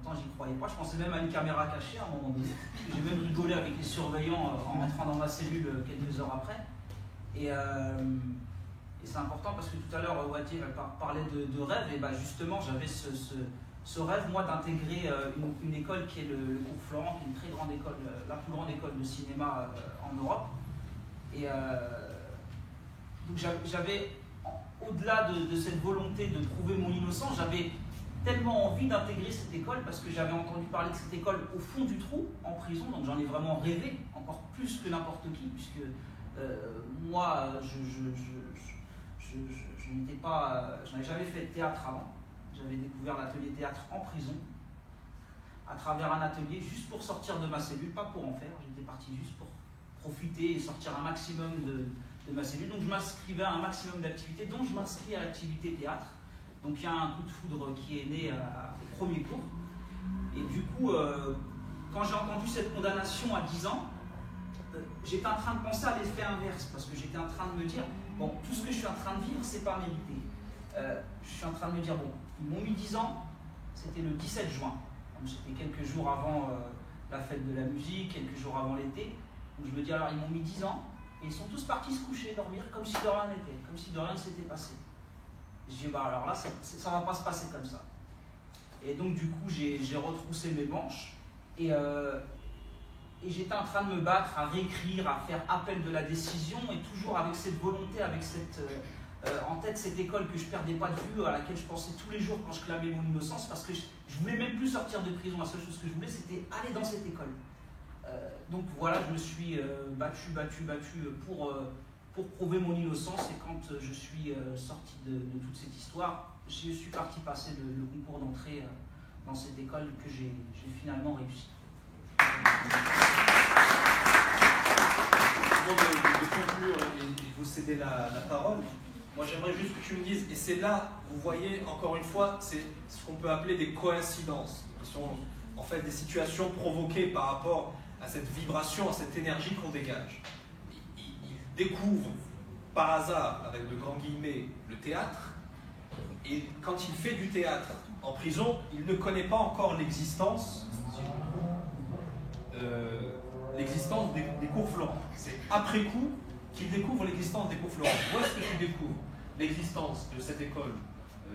Je pensais même à une caméra cachée à un moment donné. J'ai même rigolé avec les surveillants en rentrant dans ma cellule quelques heures après. Et c'est important parce que tout à l'heure, Wadir parlait de rêve. Et ben justement, j'avais ce rêve, moi, d'intégrer une école qui est le Cours Florent, qui est une très grande école, la plus grande école de cinéma en Europe. Et donc j'avais, au-delà de cette volonté de prouver mon innocence, j'avais tellement envie d'intégrer cette école parce que j'avais entendu parler de cette école au fond du trou, en prison, donc j'en ai vraiment rêvé, encore plus que n'importe qui, puisque moi, je n'avais jamais fait de théâtre avant. J'avais découvert l'atelier théâtre en prison, à travers un atelier, juste pour sortir de ma cellule, pas pour en faire, j'étais parti juste pour profiter et sortir un maximum de ma cellule. Donc je m'inscrivais à un maximum d'activités, dont je m'inscris à l'activité théâtre. Donc il y a un coup de foudre qui est né au premier cours. Et du coup, quand j'ai entendu cette condamnation à 10 ans, j'étais en train de penser à l'effet inverse, parce que j'étais en train de me dire, bon, tout ce que je suis en train de vivre, c'est pas mérité. Je suis en train de me dire, bon, ils m'ont mis 10 ans, c'était le 17 juin. C'était quelques jours avant la fête de la musique, quelques jours avant l'été. Donc je me dis, alors ils m'ont mis 10 ans, et ils sont tous partis se coucher, dormir, comme si de rien n'était, comme si de rien ne s'était passé. Je dis, bah alors là, ça ne va pas se passer comme ça. Et donc, du coup, j'ai retroussé mes manches et j'étais en train de me battre à réécrire, à faire appel de la décision et toujours avec cette volonté, avec en tête cette école que je ne perdais pas de vue, à laquelle je pensais tous les jours quand je clamais mon innocence, parce que je ne voulais même plus sortir de prison. La seule chose que je voulais, c'était aller dans cette école. Donc voilà, je me suis battu pour prouver mon innocence, et quand je suis sorti de toute cette histoire, je suis parti passer le concours d'entrée dans cette école que j'ai finalement réussi. Avant de conclure et vous céder la parole, moi j'aimerais juste que tu me dises, et c'est là, vous voyez encore une fois, c'est ce qu'on peut appeler des coïncidences, qui sont en fait des situations provoquées par rapport à cette vibration, à cette énergie qu'on dégage. Découvre par hasard, avec de grands guillemets, le théâtre, et quand il fait du théâtre en prison, il ne connaît pas encore l'existence des cours Florent. C'est après coup qu'il découvre l'existence des cours Florent. Où est-ce que tu découvres l'existence de cette école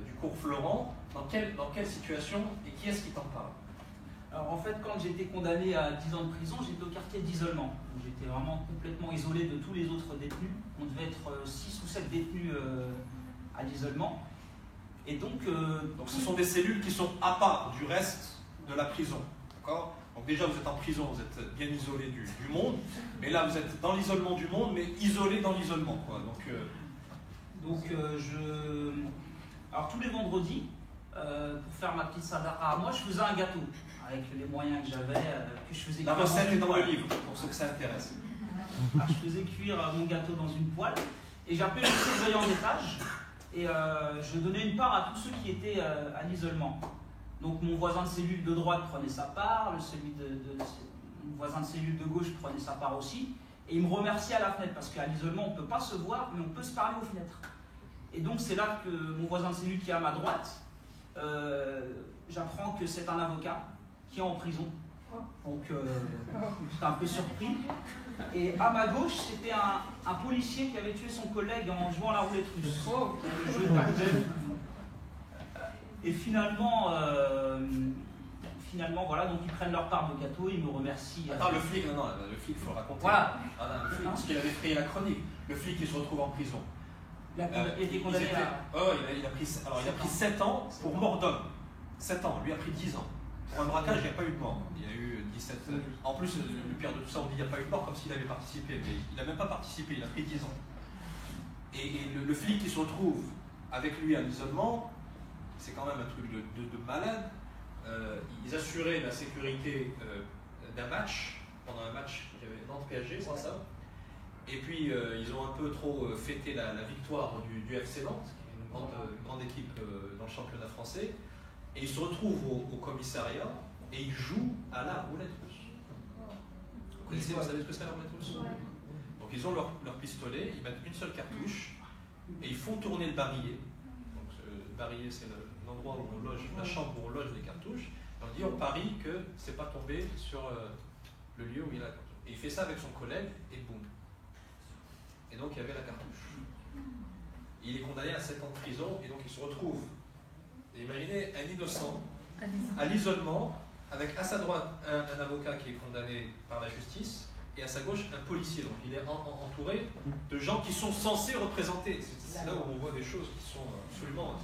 du cours Florent? Dans quelle situation et qui est-ce qui t'en parle? Alors en fait, quand j'étais condamné à 10 ans de prison, j'étais au quartier d'isolement. J'étais vraiment complètement isolé de tous les autres détenus. On devait être 6 ou 7 détenus à l'isolement. Et donc ce sont des cellules qui sont à part du reste de la prison. D'accord ? Donc déjà, vous êtes en prison, vous êtes bien isolé du monde. Mais là, vous êtes dans l'isolement du monde, mais isolé dans l'isolement. Alors tous les vendredis, pour faire ma petite sadaka à moi, je faisais un gâteau. Avec les moyens que j'avais, que je faisais la cuire recette est dans poêle. le livre, pour ceux que ça intéresse. Alors, je faisais cuire mon gâteau dans une poêle et j'appelais le surveillant d'étage et je donnais une part à tous ceux qui étaient à l'isolement. Donc mon voisin de cellule de droite prenait sa part, mon voisin de cellule de gauche prenait sa part aussi, et il me remerciait à la fenêtre parce qu'à l'isolement on ne peut pas se voir mais on peut se parler aux fenêtres. Et donc c'est là que mon voisin de cellule qui est à ma droite, j'apprends que c'est un avocat qui est en prison. Donc j'étais un peu surpris. Et à ma gauche, c'était un policier qui avait tué son collègue en jouant à la roulette russe. Le jeu de backgammon. Et finalement, voilà, donc ils prennent leur part de gâteau, ils me remercient. Attends, le flic, le flic, il faut le raconter. Voilà. Le flic, parce qu'il avait frayé la chronique. Le flic, il se retrouve en prison. Il était condamné il a pris 7 ans pour mort d'homme. 7 ans, lui a pris 10 ans. Pour un braquage, il n'y a pas eu de mort. Il y a eu 17. En plus, le pire de tout ça, on dit qu'il n'y a pas eu de mort comme s'il avait participé. Mais il n'a même pas participé, il a pris 10 ans. Et le flic qui se retrouve avec lui à l'isolement, c'est quand même un truc de malade. Ils assuraient la sécurité d'un match, pendant un match qu'il y avait Nantes-PSG, c'est ça. Et puis, ils ont un peu trop fêté la victoire du FC Nantes, qui est une grande équipe dans le championnat français. Et ils se retrouvent au commissariat et ils jouent à la roulette russe. Vous savez ce que c'est la roulette russe ? Donc ils ont leur pistolet, ils mettent une seule cartouche et ils font tourner le barillet. Donc le barillet, c'est l'endroit où on loge, la chambre où on loge les cartouches. Et on dit on parie que c'est pas tombé sur le lieu où il y a la cartouche. Et il fait ça avec son collègue et boum. Et donc il y avait la cartouche. Il est condamné à 7 ans de prison et donc il se retrouve. Et imaginez un innocent à l'isolement, avec à sa droite un avocat qui est condamné par la justice, et à sa gauche un policier. Donc il est entouré de gens qui sont censés représenter. C'est là où on voit des choses qui sont absolument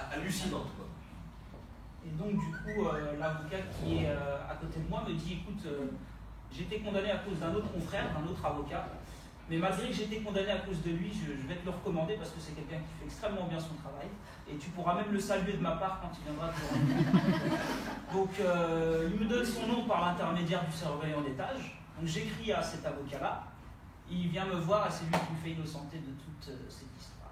hallucinantes. Quoi. Et donc du coup, l'avocat qui est à côté de moi me dit, écoute, j'ai été condamné à cause d'un autre confrère, d'un autre avocat, mais malgré que j'ai été condamné à cause de lui, je vais te le recommander parce que c'est quelqu'un qui fait extrêmement bien son travail. Et tu pourras même le saluer de ma part quand il viendra te voir. Donc il me donne son nom par l'intermédiaire du surveillant d'étage. Donc j'écris à cet avocat-là. Il vient me voir et c'est lui qui me fait innocenter de toute cette histoire.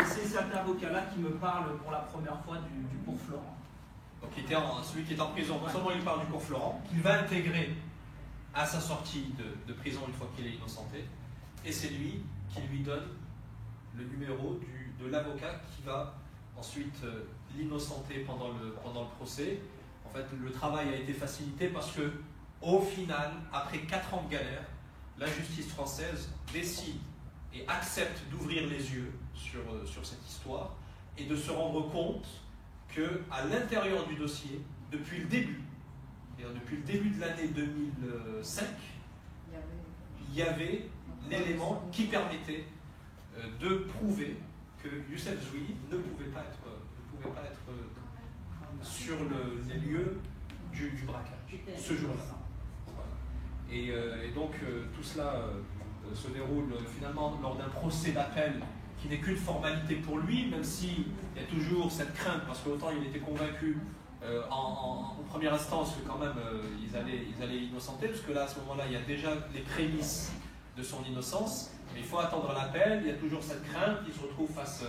Et c'est cet avocat-là qui me parle pour la première fois du cours Florent. Donc celui qui est en prison, non seulement il parle du cours Florent, qu'il va intégrer à sa sortie de prison une fois qu'il est innocenté, et c'est lui qui lui donne le numéro de l'avocat qui va ensuite l'innocenter pendant le procès. En fait, le travail a été facilité parce que, au final, après 4 ans de galère, la justice française décide et accepte d'ouvrir les yeux sur cette histoire et de se rendre compte qu'à l'intérieur du dossier, depuis le début de l'année 2005, il y avait l'élément qui permettait de prouver que Youssef Zouili ne pouvait pas être sur les lieux du braquage ce jour-là. Voilà. Et donc tout cela se déroule finalement lors d'un procès d'appel qui n'est qu'une formalité pour lui, même s'il y a toujours cette crainte, parce qu'autant il était convaincu en première instance que quand même ils allaient innocenter, parce que là à ce moment-là il y a déjà les prémices de son innocence, mais il faut attendre l'appel, il y a toujours cette crainte, il se retrouve face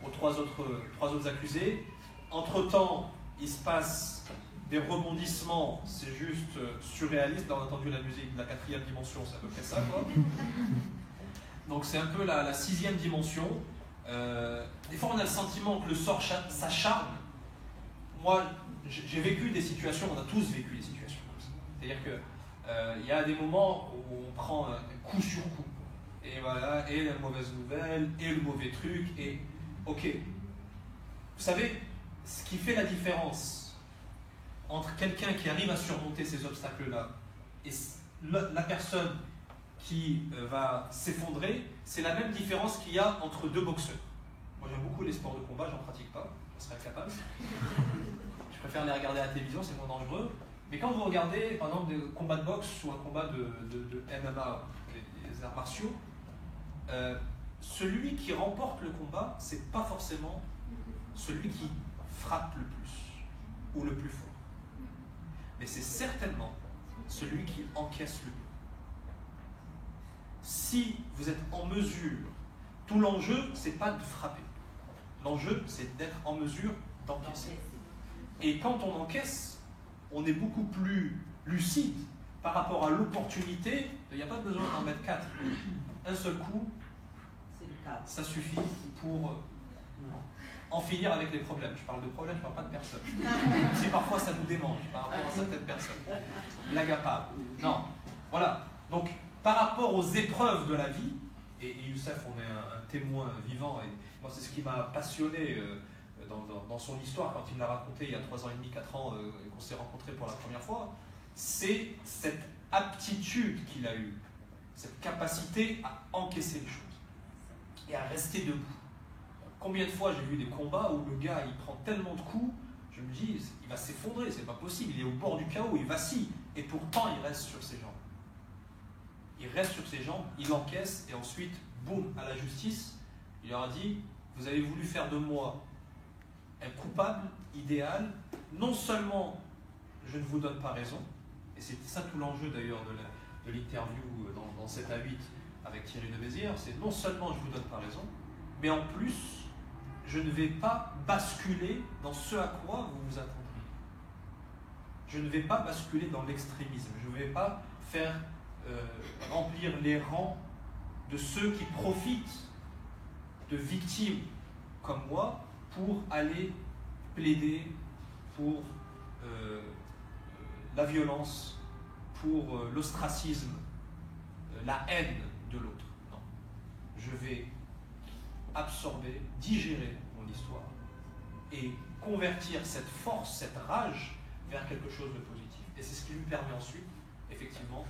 aux trois autres accusés. Entre-temps, il se passe des rebondissements, c'est juste surréaliste. Là on a entendu la musique de la 4e dimension, c'est à peu près ça quoi. Donc c'est un peu la 6e dimension. Des fois on a le sentiment que le sort s'acharne. Moi j'ai vécu des situations, on a tous vécu des situations comme ça. C'est-à-dire qu'il y a des moments où on prend un coup sur coup. Et voilà, et la mauvaise nouvelle, et le mauvais truc, et ok. Vous savez, ce qui fait la différence entre quelqu'un qui arrive à surmonter ces obstacles-là et la personne qui va s'effondrer, c'est la même différence qu'il y a entre deux boxeurs. Moi j'aime beaucoup les sports de combat, j'en pratique pas, je serais incapable. Je préfère les regarder à la télévision, c'est moins dangereux. Mais quand vous regardez par exemple des combats de boxe ou un combat de MMA, les arts martiaux, celui qui remporte le combat, c'est pas forcément celui qui frappe le plus ou le plus fort. Mais c'est certainement celui qui encaisse le mieux. Si vous êtes en mesure, tout l'enjeu, c'est pas de frapper. L'enjeu, c'est d'être en mesure d'encaisser. Et quand on encaisse, on est beaucoup plus lucide par rapport à l'opportunité. Il n'y a pas besoin d'en mettre 4. Un seul coup, ça suffit pour en finir avec les problèmes. Je parle de problèmes, je ne parle pas de personnes. Si parfois ça nous démange par rapport à certaines personnes. Blague à part. Non. Voilà. Donc, par rapport aux épreuves de la vie, et Youssef, on est un témoin vivant, et moi c'est ce qui m'a passionné dans son histoire quand il me l'a raconté il y a 3 ans et demi, 4 ans, et qu'on s'est rencontrés pour la première fois, c'est cette aptitude qu'il a eue, cette capacité à encaisser les choses et à rester debout. Combien de fois j'ai vu des combats où le gars il prend tellement de coups, je me dis il va s'effondrer, c'est pas possible, il est au bord du chaos, il vacille, et pourtant il reste sur ses jambes. Il reste sur ses jambes, il encaisse, et ensuite, boum, à la justice, il leur a dit, vous avez voulu faire de moi un coupable idéal, non seulement je ne vous donne pas raison, et c'était ça tout l'enjeu d'ailleurs de l'interview dans 7 à 8 avec Thierry de Bézières, c'est non seulement je ne vous donne pas raison, mais en plus, je ne vais pas basculer dans ce à quoi vous vous attendriez. Je ne vais pas basculer dans l'extrémisme, je ne vais pas faire remplir les rangs de ceux qui profitent de victimes comme moi pour aller plaider pour la violence, pour l'ostracisme, la haine de l'autre. Non. Je vais absorber, digérer mon histoire et convertir cette force, cette rage vers quelque chose de positif. Et c'est ce qui lui permet ensuite, effectivement,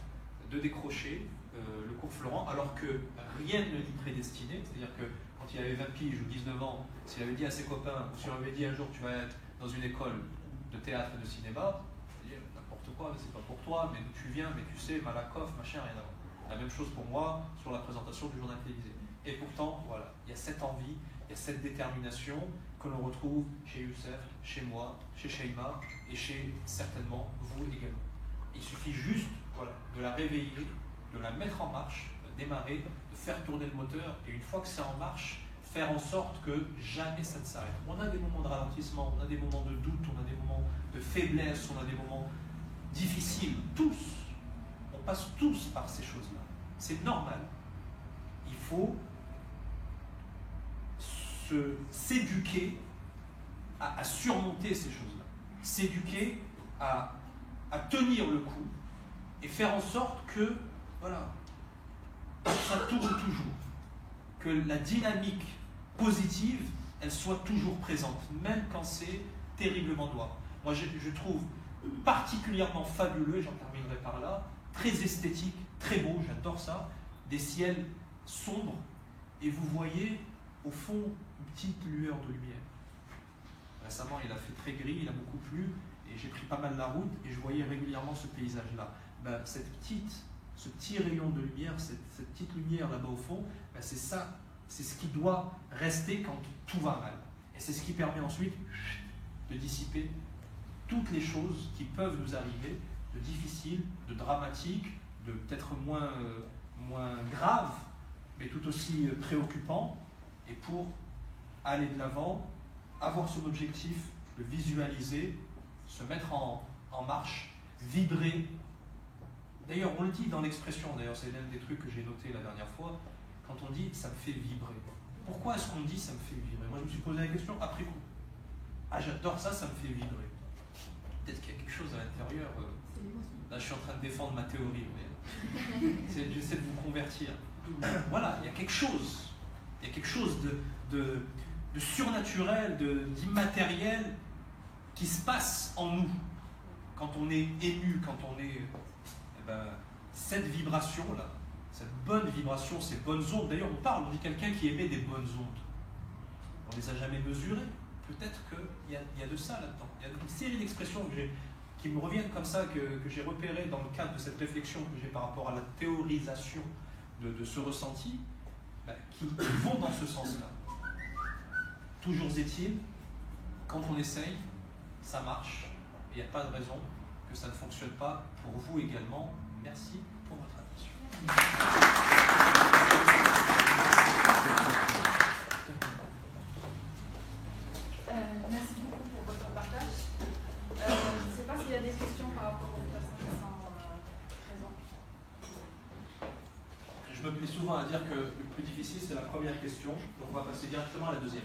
de décrocher le cours Florent, alors que rien ne l'y prédestinait. C'est-à-dire que quand il avait 20 piges ou 19 ans, s'il avait dit à ses copains, ou s'il avait dit un jour tu vas être dans une école de théâtre et de cinéma, il dit n'importe quoi, mais c'est pas pour toi, mais d'où tu viens, mais tu sais, Malakoff, machin, rien à voir. La même chose pour moi sur la présentation du journal télévisé. Et pourtant, voilà, il y a cette envie, il y a cette détermination que l'on retrouve chez Youssef, chez moi, chez Sheima et chez certainement vous également. Il suffit juste de la réveiller, de la mettre en marche, de démarrer, de faire tourner le moteur, et une fois que c'est en marche, faire en sorte que jamais ça ne s'arrête. On a des moments de ralentissement, on a des moments de doute, on a des moments de faiblesse, on a des moments difficiles, tous. On passe tous par ces choses-là. C'est normal. Il faut s'éduquer à surmonter ces choses-là. S'éduquer à tenir le coup et faire en sorte que, voilà, ça tourne toujours. Que la dynamique positive, elle soit toujours présente, même quand c'est terriblement noir. Moi, je trouve particulièrement fabuleux, et j'en terminerai par là, très esthétique, très beau, j'adore ça, des ciels sombres, et vous voyez au fond une petite lueur de lumière. Récemment, il a fait très gris, il a beaucoup plu, et j'ai pris pas mal la route, et je voyais régulièrement ce paysage-là. Ben, ce petit rayon de lumière, cette petite lumière là-bas au fond, ben, c'est ça, c'est ce qui doit rester quand tout va mal. Et c'est ce qui permet ensuite de dissiper toutes les choses qui peuvent nous arriver, de difficiles, de dramatiques, de peut-être moins graves, mais tout aussi préoccupants, et pour aller de l'avant, avoir son objectif, le visualiser, se mettre en marche, vibrer. D'ailleurs, on le dit dans l'expression, d'ailleurs c'est l'un des trucs que j'ai noté la dernière fois, quand on dit « ça me fait vibrer ». Pourquoi est-ce qu'on dit « ça me fait vibrer » Moi je me suis posé la question après coup. Ah j'adore ça, ça me fait vibrer. Peut-être qu'il y a quelque chose à l'intérieur. Là je suis en train de défendre ma théorie, mais j'essaie de vous convertir. Voilà, il y a quelque chose. Il y a quelque chose de surnaturel, d'immatériel qui se passe en nous quand on est ému, quand on est cette vibration-là, cette bonne vibration, ces bonnes ondes. D'ailleurs, on dit quelqu'un qui émet des bonnes ondes. On ne les a jamais mesurées. Peut-être qu'il y a de ça là-dedans. Il y a une série d'expressions qui me reviennent comme ça, que j'ai repérées dans le cadre de cette réflexion que j'ai par rapport à la théorisation de ce ressenti, qui vont dans ce sens-là. Toujours est-il, quand on essaye, ça marche. Et il n'y a pas de raison que ça ne fonctionne pas pour vous également. Merci pour votre attention. Merci beaucoup pour votre partage. Je ne sais pas s'il y a des questions par rapport aux personnes qui sont présentes. Je me plais souvent à dire que le plus difficile, c'est la première question. Donc on va passer directement à la deuxième.